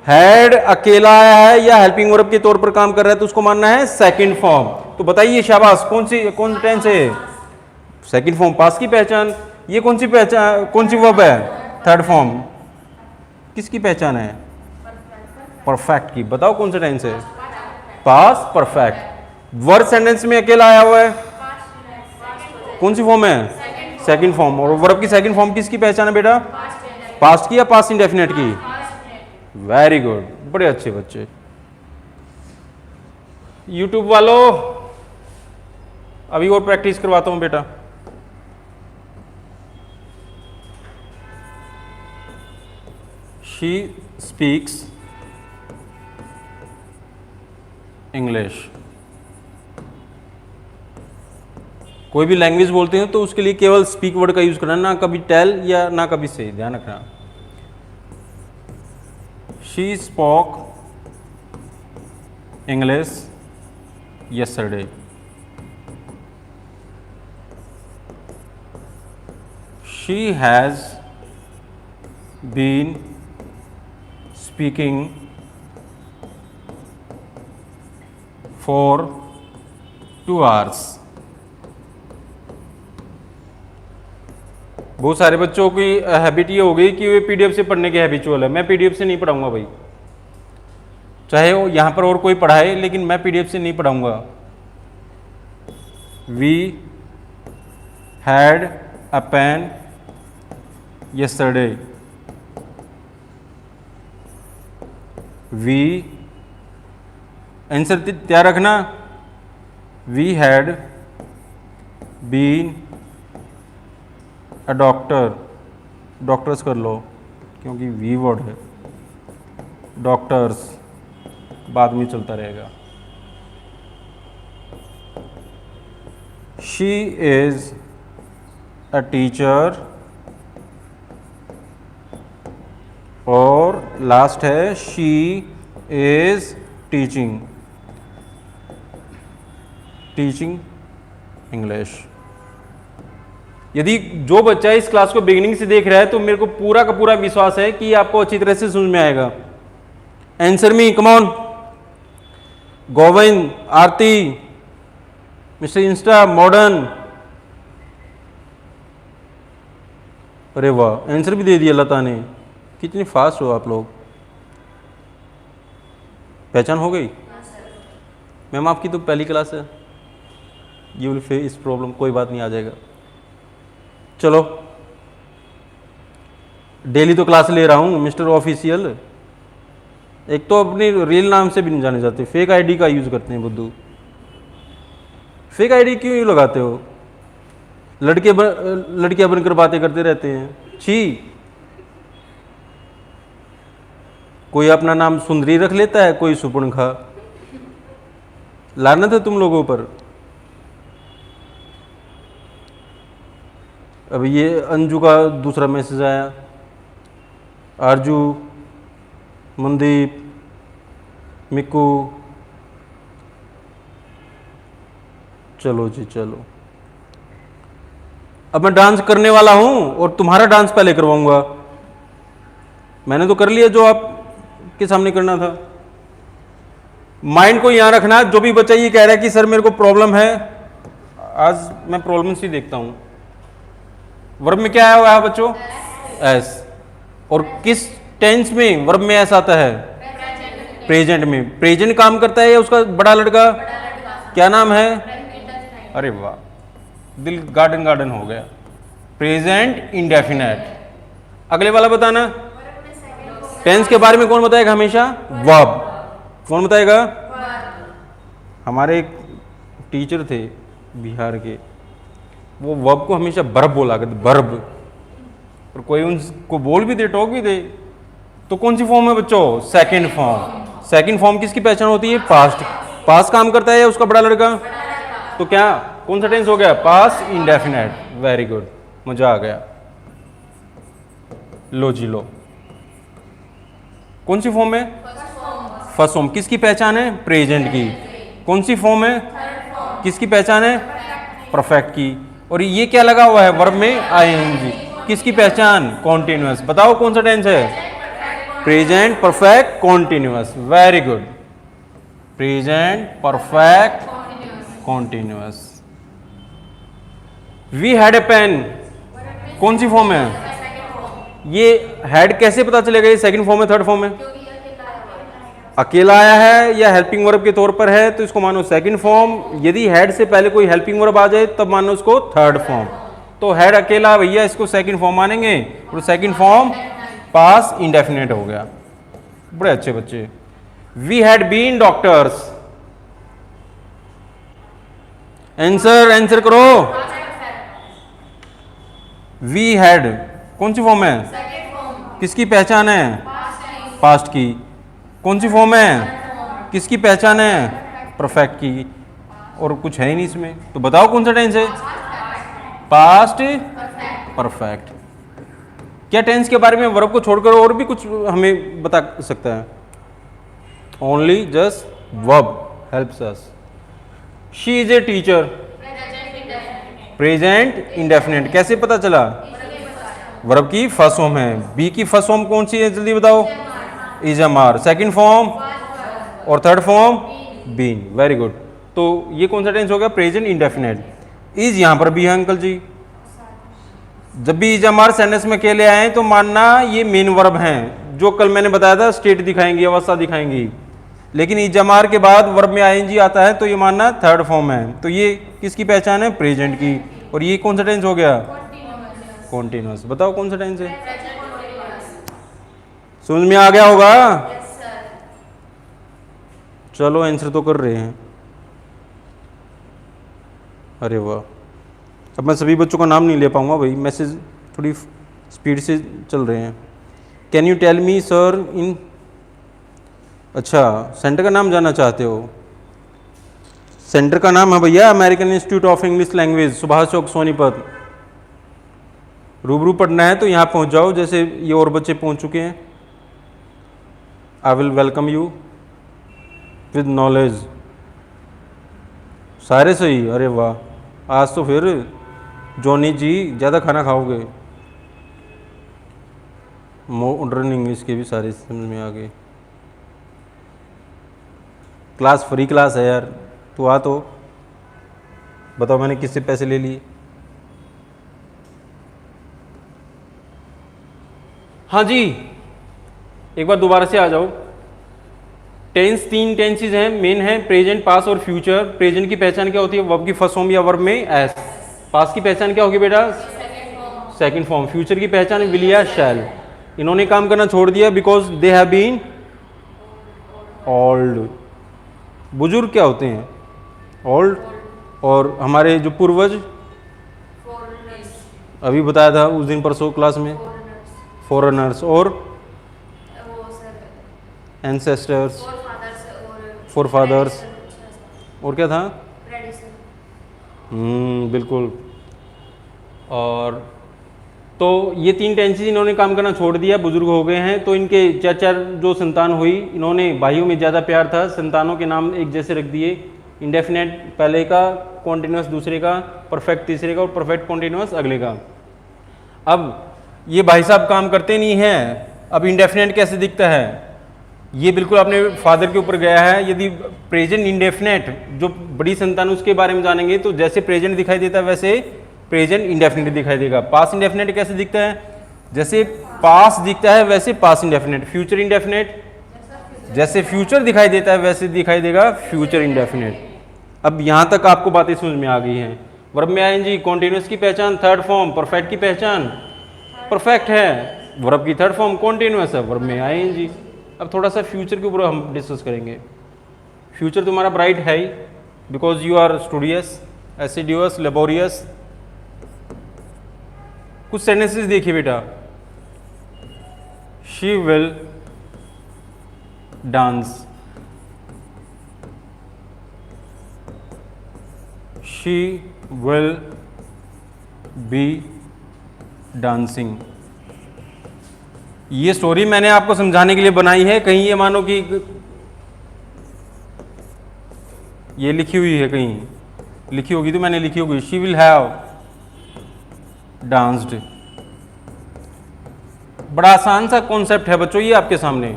Speaker 1: हैड अकेला आया है या हेल्पिंग वर्ब के तौर पर काम कर रहा है तो उसको मानना है सेकंड फॉर्म। तो बताइए शाबाश, कौन टेंस है, सेकंड फॉर्म, पास्ट की पहचान। ये कौन सी वर्ब है, थर्ड फॉर्म, किसकी पहचान है, परफेक्ट की। बताओ कौन सा टेंस है, पास्ट परफेक्ट। वर्ब सेंटेंस में अकेला आया हुआ है, कौन सी फॉर्म है, सेकंड फॉर्म। और वर्ब की सेकंड फॉर्म किसकी पहचान है बेटा, पास्ट की या पास्ट इंडेफिनेट की। वेरी गुड, बड़े अच्छे बच्चे। यूट्यूब वालों अभी और प्रैक्टिस करवाता हूं बेटा। शी स्पीक्स इंग्लिश कोई भी लैंग्वेज बोलते हैं तो उसके लिए केवल स्पीक वर्ड का यूज करना, ना कभी टेल या ना कभी से, ध्यान रखना। She spoke English yesterday. She has been speaking for 2 hours. बहुत सारे बच्चों की हैबिट ये हो गई कि वे पीडीएफ से पढ़ने के हैबिचुअल है। मैं पीडीएफ से नहीं पढ़ाऊंगा भाई, चाहे वो यहाँ पर और कोई पढ़ाए, लेकिन मैं पीडीएफ से नहीं पढ़ाऊंगा। We had a pen yesterday. We answer तैयार रखना। We had been a doctor, doctors कर लो क्योंकि वी वर्ड है, डॉक्टर्स बाद में चलता रहेगा। शी इज अ टीचर, और लास्ट है she is teaching, teaching English. यदि जो बच्चा इस क्लास को बिगिनिंग से देख रहा है तो मेरे को पूरा का पूरा विश्वास है कि आपको अच्छी तरह से समझ में आएगा। Answer me, come on. Govind, Aarti, mister Insta, modern. अरे वाह, आंसर भी दे दिया लता ने। कितनी फास्ट हो आप लोग। पहचान हो गई? मैम आपकी तो पहली क्लास है, यू विल फेस प्रॉब्लम, कोई बात नहीं, आ जाएगा। चलो, डेली तो क्लास ले रहा हूँ मिस्टर ऑफिशियल। एक तो अपनी रियल नाम से भी नहीं जाने जाते, फेक आईडी का यूज करते हैं बुद्धू। फेक आईडी क्यों लगाते हो? लड़कियां बनकर बातें करते रहते हैं, छी। कोई अपना नाम सुंदरी रख लेता है, कोई सुपर्णखा। लानत है तुम लोगों पर। अब ये अंजू का दूसरा मैसेज आया, आरजू, मनदीप, मिक्कू। चलो जी चलो, अब मैं डांस करने वाला हूं और तुम्हारा डांस पहले करवाऊंगा। मैंने तो कर लिया जो आप के सामने करना था। माइंड को यहां रखना। जो भी बच्चा ये कह रहा है कि सर मेरे को प्रॉब्लम है, आज मैं प्रॉब्लम ही देखता हूं। वर्ब में क्या आया हुआ है बच्चों? एस। और किस टेंस में वर्ब में एस आता है? प्रेजेंट में। प्रेजेंट काम करता है या उसका बड़ा लड़का? क्या नाम है? अरे वाह, दिल गार्डन गार्डन हो गया। Present indefinite. अगले वाला बताना। टेंस के बारे में कौन बताएगा हमेशा? वर्ब। कौन बताएगा? हमारे एक टीचर थे बिहार के, वो वर्ब को हमेशा बर्ब बोला करते, बर्ब। और कोई उनको बोल भी दे, टॉक भी दे, तो कौन सी फॉर्म है बच्चों? Second form. सेकंड फॉर्म किसकी पहचान होती है? पास्ट। पास्ट काम करता है या उसका बड़ा लड़का? तो क्या कौन सा टेंस हो गया? Past indefinite. वेरी गुड, मजा आ गया। लो जी लो, कौन सी फॉर्म है? First form. किसकी पहचान है? प्रेजेंट की। कौन सी फॉर्म है? किसकी पहचान है? परफेक्ट की। और ये क्या लगा हुआ है वर्ब में? आईएनजी। किसकी पहचान? कॉन्टिन्यूअस। बताओ कौन सा टेंस है? Present perfect continuous. Very good. Present perfect continuous. We had a pen, कौन सी फॉर्म है? ये हैड कैसे पता चलेगा ये सेकंड फॉर्म है थर्ड फॉर्म है? अकेला आया है या हेल्पिंग वर्ब के तौर पर है तो इसको मानो सेकंड फॉर्म। यदि हैड से पहले कोई हेल्पिंग वर्ब आ जाए तब मानो उसको थर्ड फॉर्म। तो हैड अकेला भैया, इसको सेकंड फॉर्म मानेंगे, और सेकंड फॉर्म पास इंडेफिनेट हो गया। बड़े अच्छे बच्चे। We had been doctors. Answer करो। वी हैड कौन सी फॉर्म है? किसकी पहचान है? पास्ट की। कौन सी फॉर्म है? किसकी पहचान है? परफेक्ट की। और कुछ है ही नहीं इसमें, तो बताओ कौन सा टेंस है? Past perfect. क्या टेंस के बारे में वर्ब को छोड़कर और भी कुछ हमें बता सकता है? Only just verb helps us. She is a teacher, present indefinite, कैसे पता चला? वर्ब की फर्स्ट फॉर्म है। बी की फर्स्ट फॉर्म कौन सी है, जल्दी बताओ? Is am are. Second form और third form been. Very good. तो ये कौन सा टेंस हो गया? Present indefinite. इज यहां पर भी है अंकल जी। जब भी इज एम आर सेंटेंस में के लिए आए तो मानना ये मेन वर्ब हैं, जो कल मैंने बताया था स्टेट दिखाएंगी, अवस्था दिखाएंगी। लेकिन इज एम आर के बाद वर्ब में आईएनजी आता है तो ये मानना थर्ड फॉर्म है। तो ये किसकी पहचान है? प्रेजेंट की। और ये कौन सा टेंस हो गया? कॉन्टिन्यूअस। बताओ कौन सा टेंस है? समझ में आ गया होगा? चलो आंसर तो कर रहे हैं। अरे वाह। अब मैं सभी बच्चों का नाम नहीं ले पाऊंगा भाई, मैसेज थोड़ी स्पीड से चल रहे हैं। Can you tell me sir in, अच्छा सेंटर का नाम जानना चाहते हो? सेंटर का नाम है भैया American Institute of English language, Subhash Chowk Sonipat. रूबरू पढ़ना है तो यहाँ पहुँच जाओ, जैसे ये और बच्चे पहुँच चुके हैं। I will welcome you with knowledge. सारे सही? अरे वाह, आज तो फिर जॉनी जी ज़्यादा खाना खाओगे। मॉडर्न इंग्लिश के भी सारे समझ में आ गए। क्लास फ्री क्लास है यार, तू आ तो बताओ मैंने किससे पैसे ले लिए? हाँ जी, एक बार दोबारा से आ जाओ। टेंस तीन टेंसेस हैं, मेन है प्रेजेंट, पास्ट और फ्यूचर। प्रेजेंट की पहचान क्या होती है? वर्ब की फर्स्ट फॉर्म या वर्ब में एस। पास्ट की पहचान क्या होगी बेटा? Second form. फ्यूचर की पहचान विल या शैल। इन्होंने काम करना छोड़ दिया because they have been old. बुजुर्ग क्या होते हैं? ओल्ड। और हमारे जो पूर्वज, अभी बताया था उस दिन परसों क्लास में, फॉरेनर्स। और एंसेस्टर्स, फोर फादर्स। और क्या था? बिल्कुल। और तो ये तीन टेंसेस इन्होंने काम करना छोड़ दिया, बुजुर्ग हो गए हैं। तो इनके चार चार जो संतान हुई, इन्होंने भाइयों में ज़्यादा प्यार था, संतानों के नाम एक जैसे रख दिए। इंडेफिनेट पहले का, कॉन्टिन्यूस दूसरे का, परफेक्ट तीसरे का और परफेक्ट कॉन्टिन्यूस अगले का। अब ये भाई साहब काम करते नहीं हैं। अब इंडेफिनेट कैसे दिखता है? ये बिल्कुल अपने फादर के ऊपर गया है। यदि प्रेजेंट इंडेफिनेट जो बड़ी संतान उसके बारे में जानेंगे तो जैसे प्रेजेंट दिखाई देता है वैसे प्रेजेंट इंडेफिनेट दिखाई देगा। पास्ट इंडेफिनेट कैसे दिखता है? जैसे पास्ट दिखता है वैसे पास्ट इंडेफिनेट। फ्यूचर इंडेफिनेट जैसे फ्यूचर दिखाई देता है वैसे दिखाई देगा फ्यूचर इंडेफिनेट। अब यहाँ तक आपको बातें समझ में आ गई हैं। वर्ब में आईएनजी, कॉन्टिन्यूस की पहचान थर्ड फॉर्म, परफेक्ट की पहचान परफेक्ट है, वर्ब की थर्ड फॉर्म कॉन्टिन्यूस है, वर्ब में आईएनजी। अब थोड़ा सा फ्यूचर के ऊपर हम डिस्कस करेंगे। फ्यूचर तुम्हारा ब्राइट है ही, because you are studious, assiduous, laborious. कुछ सेंटेंसेस देखिए बेटा। She will dance, she will be dancing. ये स्टोरी मैंने आपको समझाने के लिए बनाई है। कहीं ये मानो कि ये लिखी हुई है, कहीं लिखी होगी तो मैंने लिखी होगी शी विल हैव डांस्ड। बड़ा आसान सा कॉन्सेप्ट है बच्चों ये आपके सामने।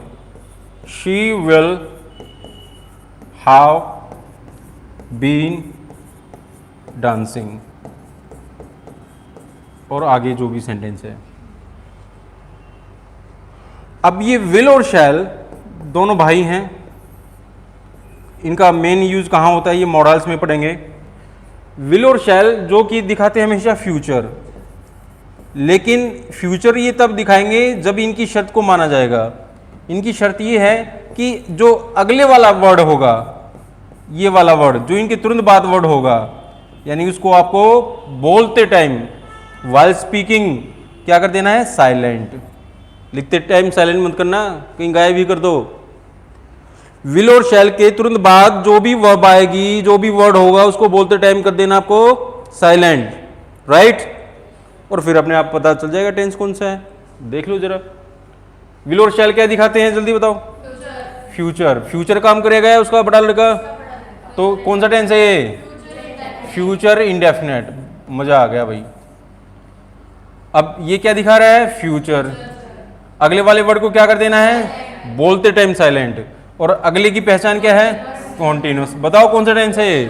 Speaker 1: She will have been dancing, और आगे जो भी सेंटेंस है। अब ये विल और शैल दोनों भाई हैं। इनका मेन यूज कहाँ होता है ये मॉडल्स में पढ़ेंगे। विल और शैल जो कि दिखाते हैं हमेशा फ्यूचर, लेकिन फ्यूचर ये तब दिखाएंगे जब इनकी शर्त को माना जाएगा। इनकी शर्त ये है कि जो अगले वाला वर्ड होगा, ये वाला वर्ड जो इनके तुरंत बाद वर्ड होगा, यानी उसको आपको बोलते टाइम वाइल स्पीकिंग क्या कर देना है? साइलेंट। लिखते टाइम साइलेंट मत करना, कहीं गायब ही कर दो। विल और शैल के तुरंत बाद जो भी वर्ब आएगी, जो भी वर्ड होगा, उसको बोलते टाइम कर देना आपको साइलेंट। राइट। और फिर अपने आप पता चल जाएगा टेंस कौन सा है। देख लो जरा, विल और शैल क्या दिखाते हैं, जल्दी बताओ। फ्यूचर, फ्यूचर काम करेगा है उसका बड़ा लड़का, तो कौन सा टेंस है ये, फ्यूचर इंडेफिनेट। मजा आ गया भाई। अब ये क्या दिखा रहा है, फ्यूचर। अगले वाले वर्ड को क्या कर देना है, बोलते टाइम साइलेंट। और अगले की पहचान क्या है, कॉन्टिन्यूस। बताओ कौन सा टेंस है ये,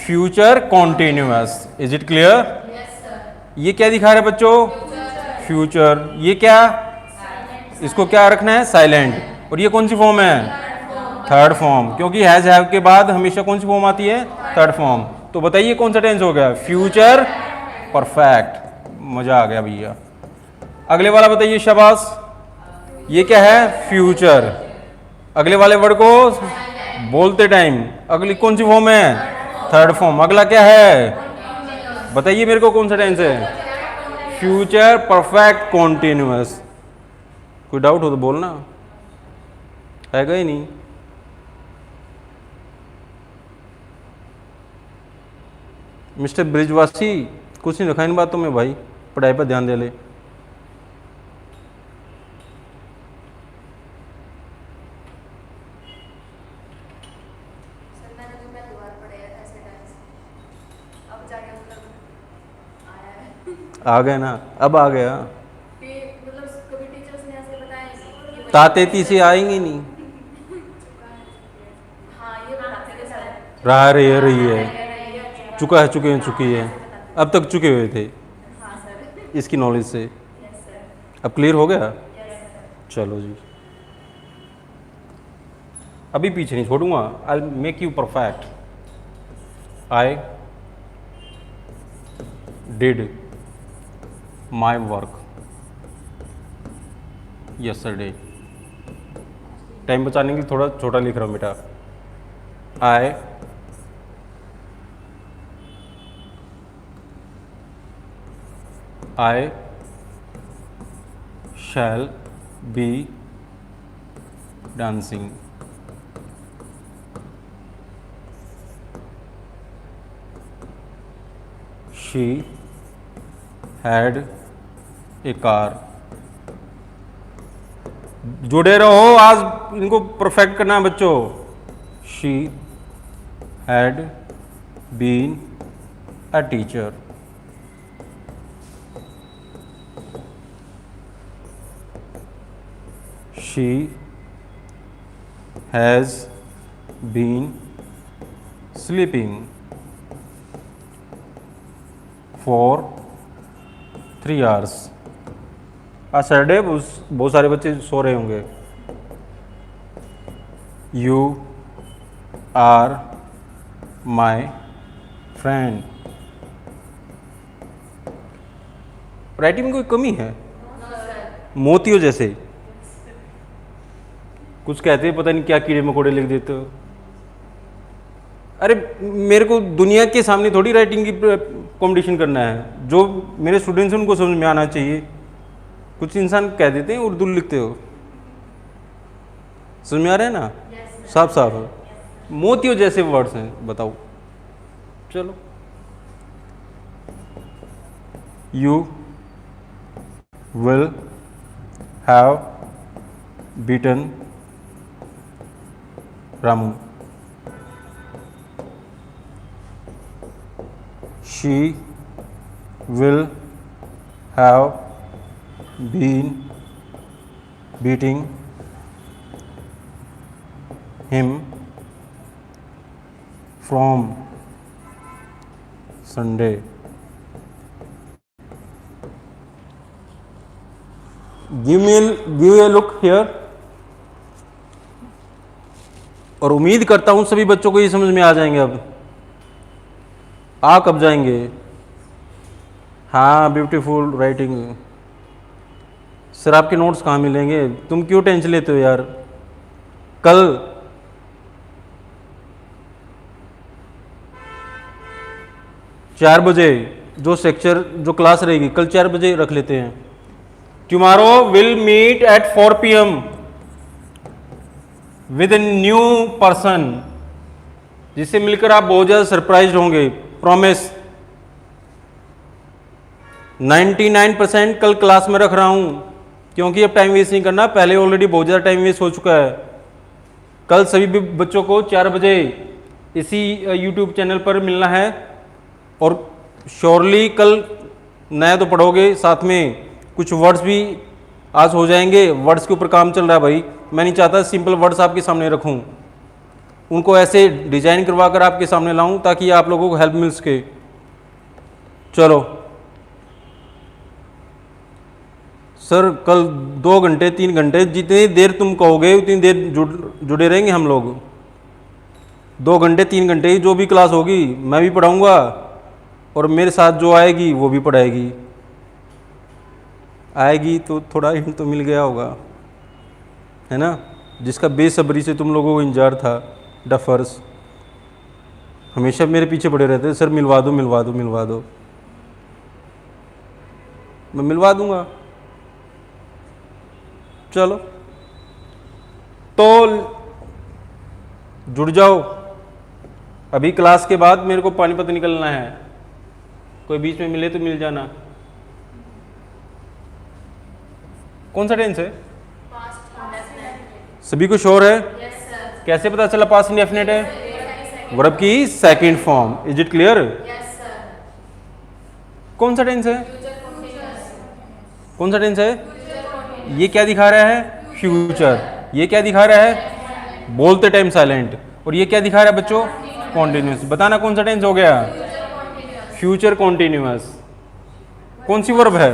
Speaker 1: future continuous. Is it clear. ये क्या दिखा रहा है बच्चों, फ्यूचर। ये क्या, इसको क्या रखना है, साइलेंट। और ये कौन सी फॉर्म है, थर्ड फॉर्म, क्योंकि हैज हैव के बाद हमेशा कौन सी फॉर्म आती है, थर्ड फॉर्म। तो बताइए कौन सा टेंस हो गया, फ्यूचर परफेक्ट। मजा आ गया भैया। अगले वाला बताइए, शाबाश। ये क्या है, फ्यूचर। अगले वाले वर्ड को बोलते टाइम, अगली कौन सी फॉर्म है, थर्ड फॉर्म। अगला क्या है, बताइए मेरे को कौन सा टेंस है, फ्यूचर परफेक्ट कॉन्टिन्यूअस। कोई डाउट हो तो बोलना, हैगा ही नहीं। मिस्टर ब्रिजवासी, कुछ नहीं रखा इन बातों में भाई, पढ़ाई पर ध्यान दे ले। आ गया ना, अब आ गया। तातेती से आएंगे नहीं, रहा रही है, चुका है, चुके हैं, चुकी है, अब तक चुके हुए थे इसकी नॉलेज से। अब क्लियर हो गया, चलो जी। अभी पीछे नहीं छोड़ूंगा, I make you perfect. I did my work yesterday. Time बचाने के लिए थोड़ा छोटा लिख रहा हूँ बेटा। I shall be dancing. She had a car. जुड़े रहो, आज इनको परफेक्ट करना है बच्चों। She had been a teacher. She has been sleeping for 3 hours. आज सैटरडे, बहुत सारे बच्चे सो रहे होंगे। You are my friend. Writing में कोई कमी है, मोतियों जैसे कुछ कहते हैं, पता नहीं क्या कीड़े मकोड़े लिख देते हो। अरे मेरे को दुनिया के सामने थोड़ी राइटिंग की कंपटीशन करना है, जो मेरे स्टूडेंट्स हैं उनको समझ में आना चाहिए। कुछ इंसान कह देते हैं उर्दू लिखते हो, समझ में आ रहा है ना, साफ साफ है। मोतियों जैसे वर्ड्स हैं, बताओ। चलो, you will have beaten Ramu. She will have been beating him from Sunday. Give a look here. और उम्मीद करता हूं सभी बच्चों को ये समझ में आ जाएंगे। अब आ कब जाएंगे, हाँ ब्यूटीफुल राइटिंग। सर आपके नोट्स कहाँ मिलेंगे, तुम क्यों टेंशन लेते हो यार। कल 4 बजे जो सेक्चर जो क्लास रहेगी, कल 4 बजे रख लेते हैं। Tomorrow will meet at 4 PM with a new person, जिससे मिलकर आप बहुत ज़्यादा सरप्राइज होंगे, प्रॉमिस। 99% कल क्लास में रख रहा हूँ, क्योंकि अब टाइम वेस्ट नहीं करना, पहले ऑलरेडी बहुत ज़्यादा टाइम वेस्ट हो चुका है। कल सभी भी बच्चों को 4 बजे इसी यूट्यूब चैनल पर मिलना है, और श्योरली कल नया तो पढ़ोगे, साथ में कुछ वर्ड्स भी आज हो जाएंगे। वर्ड्स के ऊपर काम चल रहा है भाई, मैं नहीं चाहता सिंपल वर्ड्स आपके सामने रखूं, उनको ऐसे डिजाइन करवा कर आपके सामने लाऊं ताकि आप लोगों को हेल्प मिल सके। चलो सर, कल 2 घंटे 3 घंटे जितनी देर तुम कहोगे उतनी देर जुड़े रहेंगे हम लोग। 2 घंटे 3 घंटे ही जो भी क्लास होगी मैं भी पढ़ाऊँगा, और मेरे साथ जो आएगी वो भी पढ़ाएगी। आएगी तो थोड़ा हिंट तो मिल गया होगा, है ना, जिसका बेसब्री से तुम लोगों को इंतजार था। डफर्स हमेशा मेरे पीछे पड़े रहते, सर मिलवा दो मिलवा दो मिलवा दो। मैं मिलवा दूंगा। चलो तो जुड़ जाओ। अभी क्लास के बाद मेरे को पानीपत निकलना है, कोई बीच में मिले तो मिल जाना। कौन सा टेंस है? सभी को श्योर है? कैसे पता चला पास्ट इंडेफिनिट है? वर्ब की second form. Is it clear? कौन सा टेंस है? कौन सा टेंस है? ये क्या दिखा रहा है? फ्यूचर। ये क्या दिखा रहा है? बोलते टाइम साइलेंट। और ये क्या दिखा रहा है बच्चों? कॉन्टिन्यूस। बताना कौन सा टेंस हो गया? Future continuous. कौन सी वर्ब है?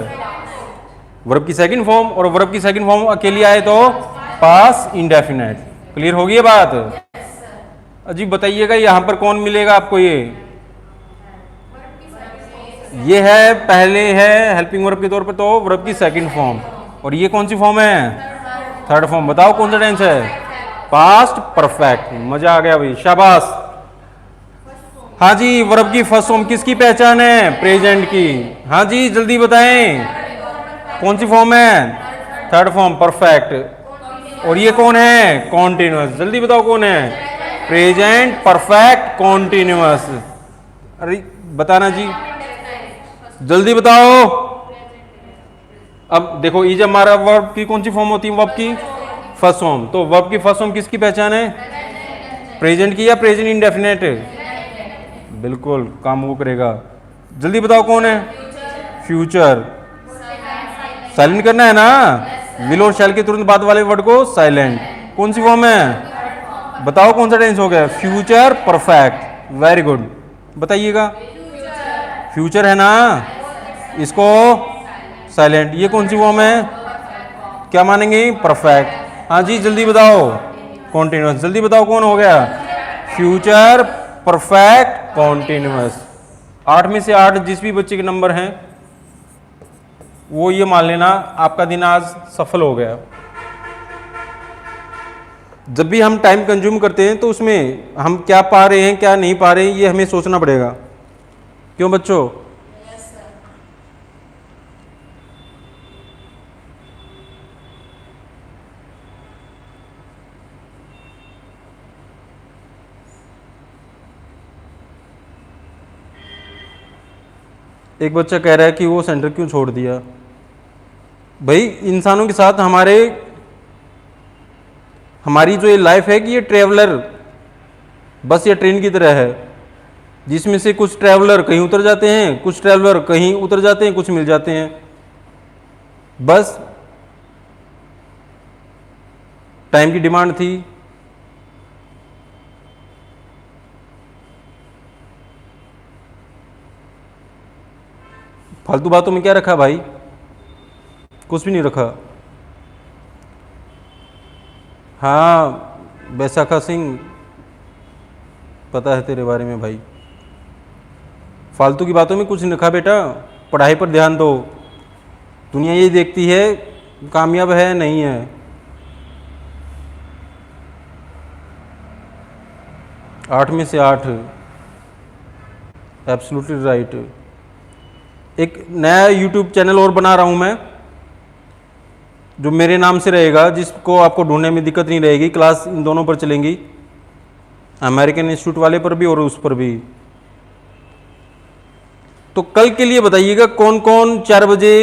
Speaker 1: वर्ब की सेकंड फॉर्म, और वर्ब की सेकंड फॉर्म अकेली आए तो पास्ट इंडेफिनिट। क्लियर होगी ये बात? अजी बताइएगा यहां पर कौन मिलेगा आपको? ये है, पहले है हेल्पिंग वर्ब के तौर पर तो वर्ब की सेकंड फॉर्म, और ये कौन सी फॉर्म है? Third form. बताओ कौन सा टेंस है? Past perfect. मजा आ गया भाई, शाबाश। हाँ जी, वर्ब की फर्स्ट फॉर्म किसकी पहचान है? प्रेजेंट की। हाँ जी जल्दी बताएं, कौन सी फॉर्म है? Third form, perfect. और ये कौन है? कॉन्टिन्यूअस। जल्दी बताओ कौन है? Present perfect continuous. अरे बताना जी, जल्दी बताओ। अब देखो, इज हमारा वर्ब की कौन सी फॉर्म होती है? वर्ब की फर्स्ट फॉर्म। तो वर्ब की फर्स्ट फॉर्म किसकी पहचान है? प्रेजेंट की या प्रेजेंट इंडेफिनिट? बिल्कुल काम वो करेगा। जल्दी बताओ कौन है? फ्यूचर। साइलेंट करना है ना, विल और शैल के तुरंत बाद वाले वर्ड को साइलेंट। कौन सी फॉर्म है? बताओ कौन सा टेंस हो गया? Future perfect. वेरी गुड, बताइएगा। फ्यूचर है ना, इसको साइलेंट। ये कौन सी फॉर्म है? क्या मानेंगे? परफेक्ट। हाँ जी जल्दी बताओ। कॉन्टिन्यूअस। जल्दी बताओ कौन हो गया? Future perfect continuous. 8 में से 8 जिस भी बच्चे के नंबर हैं वो ये मान लेना आपका दिन आज सफल हो गया। जब भी हम टाइम कंज्यूम करते हैं तो उसमें हम क्या पा रहे हैं क्या नहीं पा रहे हैं ये हमें सोचना पड़ेगा। क्यों बच्चों? एक बच्चा कह रहा है कि वो सेंटर क्यों छोड़ दिया। भाई इंसानों के साथ हमारी जो ये लाइफ है कि ये ट्रेवलर बस या ट्रेन की तरह है, जिसमें से कुछ ट्रैवलर कहीं उतर जाते हैं, कुछ ट्रैवलर कहीं उतर जाते हैं, कुछ मिल जाते हैं। बस टाइम की डिमांड थी। फालतू बातों में क्या रखा भाई? कुछ भी नहीं रखा। हाँ बैसाखा सिंह, पता है तेरे बारे में भाई। फालतू की बातों में कुछ नहीं रखा बेटा, पढ़ाई पर ध्यान दो। दुनिया यही देखती है कामयाब है नहीं है। आठ में से 8, एब्सोल्युटली राइट। एक नया यूट्यूब चैनल और बना रहा हूँ मैं, जो मेरे नाम से रहेगा, जिसको आपको ढूंढने में दिक्कत नहीं रहेगी। क्लास इन दोनों पर चलेंगी, अमेरिकन इंस्टीट्यूट वाले पर भी और उस पर भी। तो कल के लिए बताइएगा कौन कौन 4 बजे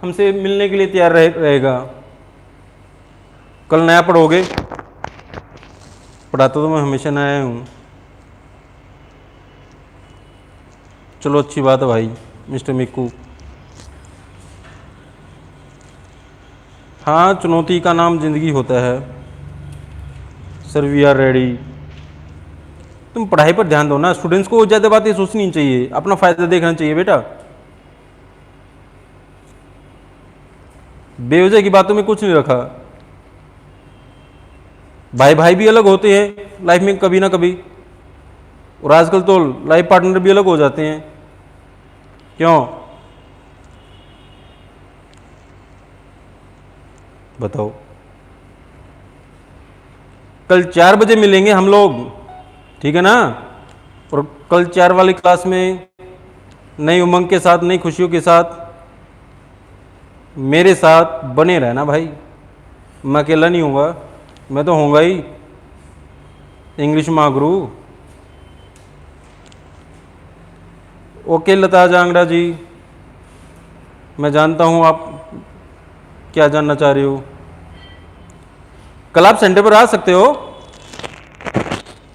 Speaker 1: हमसे मिलने के लिए तैयार रहेगा। कल नया पढ़ोगे? पढ़ाता तो मैं हमेशा नया हूँ। चलो अच्छी बात है भाई मिस्टर मिक्कू। हाँ, चुनौती का नाम जिंदगी होता है। Sir we are ready. तुम पढ़ाई पर ध्यान दो ना, स्टूडेंट्स को ज़्यादा बातें सोचनी नहीं चाहिए, अपना फ़ायदा देखना चाहिए बेटा। बेवजह की बातों में कुछ नहीं रखा। भाई भाई भी अलग होते हैं लाइफ में कभी ना कभी, और आजकल तो लाइफ पार्टनर भी अलग हो जाते हैं। क्यों बताओ? कल 4 बजे मिलेंगे हम लोग, ठीक है ना? और कल 4 वाली क्लास में नई उमंग के साथ, नई खुशियों के साथ मेरे साथ बने रहना भाई। मैं अकेला नहीं हूँगा, मैं तो होऊंगा ही इंग्लिश महागुरु। ओके लता जांगड़ा जी, मैं जानता हूँ आप क्या जानना चाह रहे हो। कल आप सेंटर पर आ सकते हो।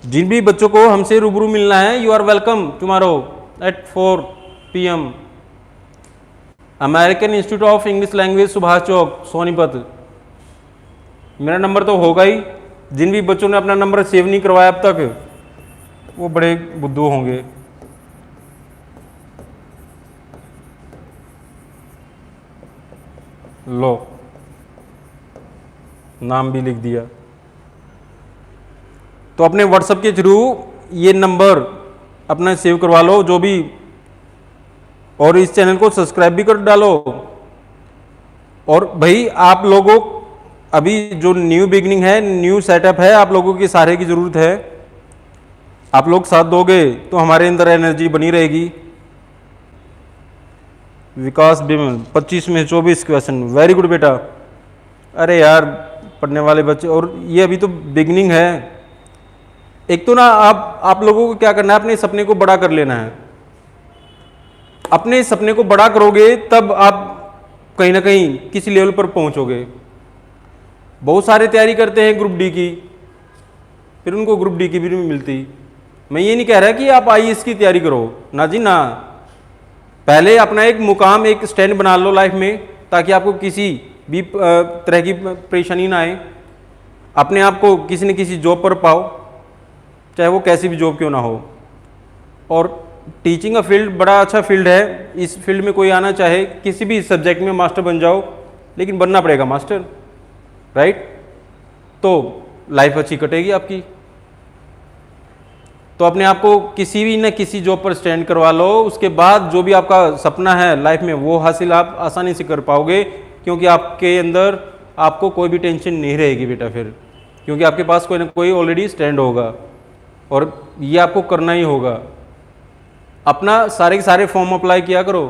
Speaker 1: जिन भी बच्चों को हमसे रूबरू मिलना है, you are welcome tomorrow at 4 PM, American Institute of English language, Subhash Chowk, Sonipat. मेरा नंबर तो होगा ही। जिन भी बच्चों ने अपना नंबर सेव नहीं करवाया अब तक, वो बड़े बुद्धू होंगे। लो, नाम भी लिख दिया। तो अपने व्हाट्सएप के थ्रू ये नंबर अपना सेव करवा लो जो भी, और इस चैनल को सब्सक्राइब भी कर डालो। और भाई आप लोगों, अभी जो न्यू बिगनिंग है, न्यू सेटअप है, आप लोगों की सहारे की ज़रूरत है। आप लोग साथ दोगे तो हमारे अंदर एनर्जी बनी रहेगी। विकास बिमल 25 में 24 क्वेश्चन, वेरी गुड बेटा। अरे यार पढ़ने वाले बच्चे, और ये अभी तो बिगनिंग है। एक तो ना आप लोगों को क्या करना है, अपने सपने को बड़ा कर लेना है। अपने सपने को बड़ा करोगे तब आप कहीं ना कहीं किसी लेवल पर पहुंचोगे। बहुत सारे तैयारी करते हैं ग्रुप डी की, फिर उनको ग्रुप डी की भी नहीं मिलती। मैं ये नहीं कह रहा कि आप IAS की तैयारी करो, ना जी ना। पहले अपना एक मुकाम, एक स्टैंड बना लो लाइफ में, ताकि आपको किसी भी तरह की परेशानी ना आए। अपने आप को किसी न किसी जॉब पर पाओ, चाहे वो कैसी भी जॉब क्यों ना हो। और टीचिंग का फील्ड बड़ा अच्छा फील्ड है। इस फील्ड में कोई आना चाहे, किसी भी सब्जेक्ट में मास्टर बन जाओ, लेकिन बनना पड़ेगा मास्टर, राइट? तो लाइफ अच्छी कटेगी आपकी। तो अपने आप को किसी भी न किसी जॉब पर स्टैंड करवा लो, उसके बाद जो भी आपका सपना है लाइफ में, वो हासिल आप आसानी से कर पाओगे। क्योंकि आपके अंदर आपको कोई भी टेंशन नहीं रहेगी बेटा फिर, क्योंकि आपके पास कोई ना कोई ऑलरेडी स्टैंड होगा, और ये आपको करना ही होगा। अपना सारे के सारे फॉर्म अप्लाई किया करो,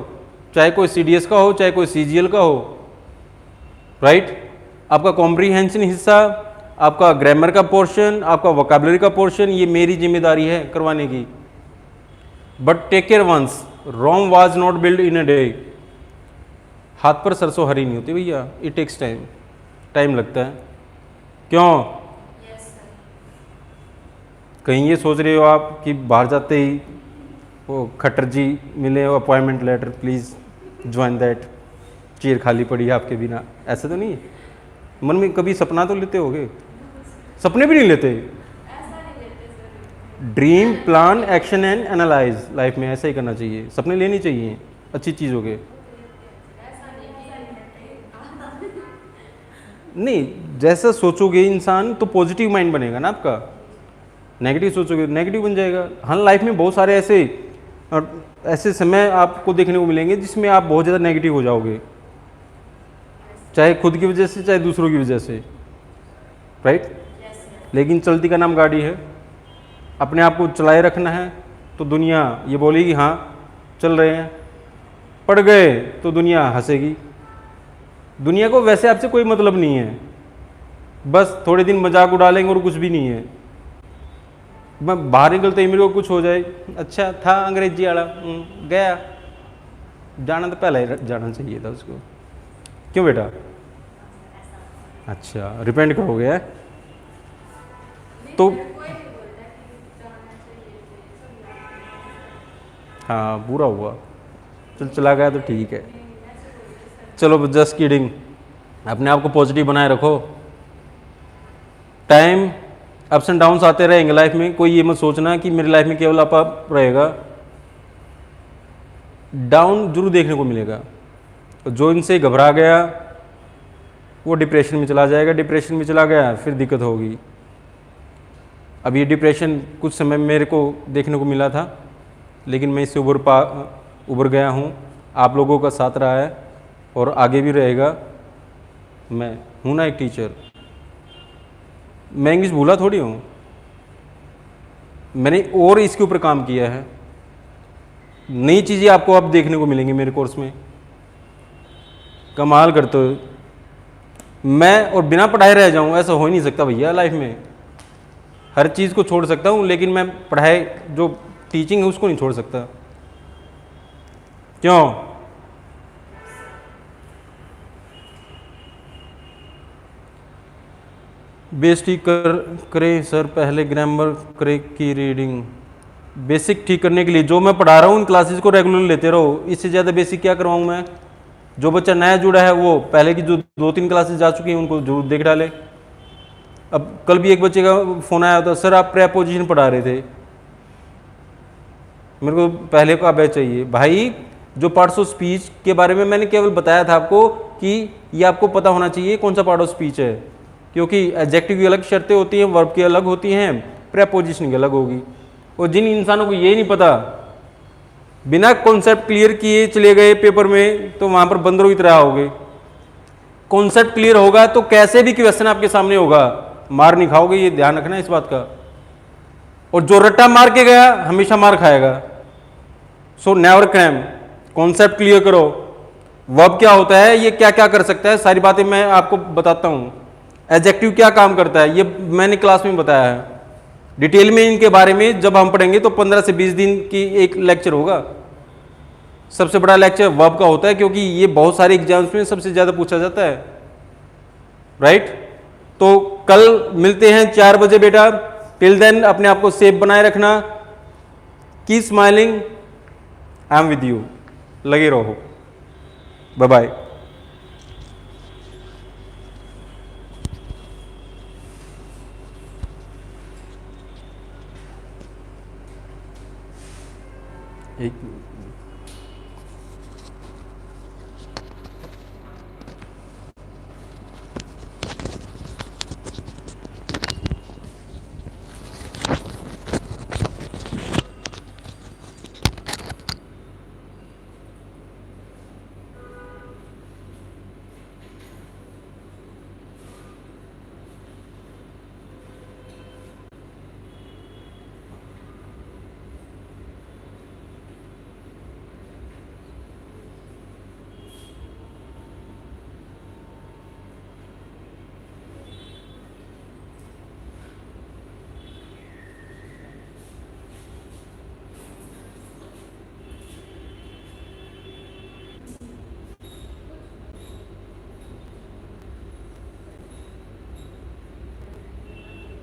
Speaker 1: चाहे कोई CDS का हो, चाहे कोई CGL का हो, राइट? आपका कॉम्प्रीहेंशन हिस्सा, आपका ग्रामर का पोर्शन, आपका वोकैबुलरी का पोर्शन, ये मेरी जिम्मेदारी है करवाने की। But take care once, Rome was not build in a day. हाथ पर सरसों हरी नहीं होती भैया, इट टेक्स टाइम, टाइम लगता है। क्यों? कहीं ये सोच रहे हो आप कि बाहर जाते ही वो खट्टर जी मिले, appointment letter please join that, chair खाली पड़ी है आपके बिना? ऐसा तो नहीं है। मन में कभी सपना तो लेते होगे? सपने भी नहीं लेते। Dream, plan, action and analyse. Life में ऐसा ही करना चाहिए, सपने लेनी चाहिए अच्छी चीज़ों के। नहीं, जैसा सोचोगे इंसान तो पॉजिटिव माइंड बनेगा ना आपका। नेगेटिव सोचोगे नेगेटिव बन जाएगा। हाँ, लाइफ में बहुत सारे ऐसे समय आपको देखने को मिलेंगे जिसमें आप बहुत ज़्यादा नेगेटिव हो जाओगे, चाहे खुद की वजह से, चाहे दूसरों की वजह से, राइट? लेकिन चलती का नाम गाड़ी है। अपने आप को चलाए रखना है तो दुनिया ये बोलेगी हाँ चल रहे हैं। पड़ गए तो दुनिया हंसेगी। दुनिया को वैसे आपसे कोई मतलब नहीं है, बस थोड़े दिन मजाक उड़ा लेंगे और कुछ भी नहीं है। मैं बाहर निकलते ही मेरे को कुछ हो जाए, अच्छा था अंग्रेजी वाला, गया, जाना तो पहले ही जाना चाहिए था उसको। क्यों बेटा? अच्छा, रिपेंट करोगे है? तो हाँ, बुरा हुआ, चल चला गया तो ठीक है। चलो जस्ट किडिंग, अपने आप को पॉजिटिव बनाए रखो। टाइम अप्स एंड डाउन्स आते रहेंगे लाइफ में, कोई ये मत सोचना कि मेरी लाइफ में केवल अप रहेगा, डाउन जरूर देखने को मिलेगा। जो इनसे घबरा गया वो डिप्रेशन में चला जाएगा, डिप्रेशन में चला गया फिर दिक्कत होगी। अब ये डिप्रेशन कुछ समय मेरे को देखने को मिला था, लेकिन मैं इससे उबर गया हूँ। आप लोगों का साथ रहा है और आगे भी रहेगा। मैं हूँ ना एक टीचर, मैं इंग्लिश भूला थोड़ी हूँ, मैंने और इसके ऊपर काम किया है। नई चीज़ें आपको अब देखने को मिलेंगी मेरे कोर्स में, कमाल करते हो। मैं और बिना पढ़ाई रह जाऊँ ऐसा हो ही नहीं सकता भैया लाइफ में। हर चीज़ को छोड़ सकता हूँ, लेकिन मैं पढ़ाई जो टीचिंग है उसको नहीं छोड़ सकता। क्यों? बेस ठीक करें सर, पहले ग्रामर करे की रीडिंग। बेसिक ठीक करने के लिए जो मैं पढ़ा रहा हूँ उन क्लासेस को रेगुलर लेते रहो, इससे ज़्यादा बेसिक क्या करवाऊँ मैं? जो बच्चा नया जुड़ा है वो पहले की जो 2-3 क्लासेस जा चुकी हैं उनको जरूर देख डाले। अब कल भी एक बच्चे का फ़ोन आया था, सर आप प्रेपोजिशन पढ़ा रहे थे, मेरे को पहले का बैच चाहिए। भाई जो पार्ट्स ऑफ स्पीच के बारे में मैंने केवल बताया था आपको कि ये आपको पता होना चाहिए कौन सा पार्ट ऑफ स्पीच है, क्योंकि एडजेक्टिव की अलग शर्तें होती हैं, वर्ब की अलग होती हैं, प्रेपोजिशन की अलग होगी। और जिन इंसानों को ये नहीं पता, बिना कॉन्सेप्ट क्लियर किए चले गए पेपर में, तो वहां पर बंदरों की तरह आओगे। कॉन्सेप्ट क्लियर होगा तो कैसे भी क्वेश्चन आपके सामने होगा, मार नहीं खाओगे, ये ध्यान रखना इस बात का। और जो रट्टा मार के गया हमेशा मार खाएगा। So never cram, concept clear करो। वर्ब क्या होता है, ये क्या क्या कर सकता है, सारी बातें मैं आपको बताता हूँ। एडजेक्टिव क्या काम करता है ये मैंने क्लास में बताया है। डिटेल में इनके बारे में जब हम पढ़ेंगे तो 15 से 20 दिन की एक लेक्चर होगा। सबसे बड़ा लेक्चर वर्ब का होता है, क्योंकि ये बहुत सारे एग्जाम्स में सबसे ज़्यादा पूछा जाता है, राइट? तो कल मिलते हैं 4 बजे बेटा। टिल देन अपने आप को सेफ बनाए रखना। Keep smiling, I am with you, लगे रहो। Bye bye. एक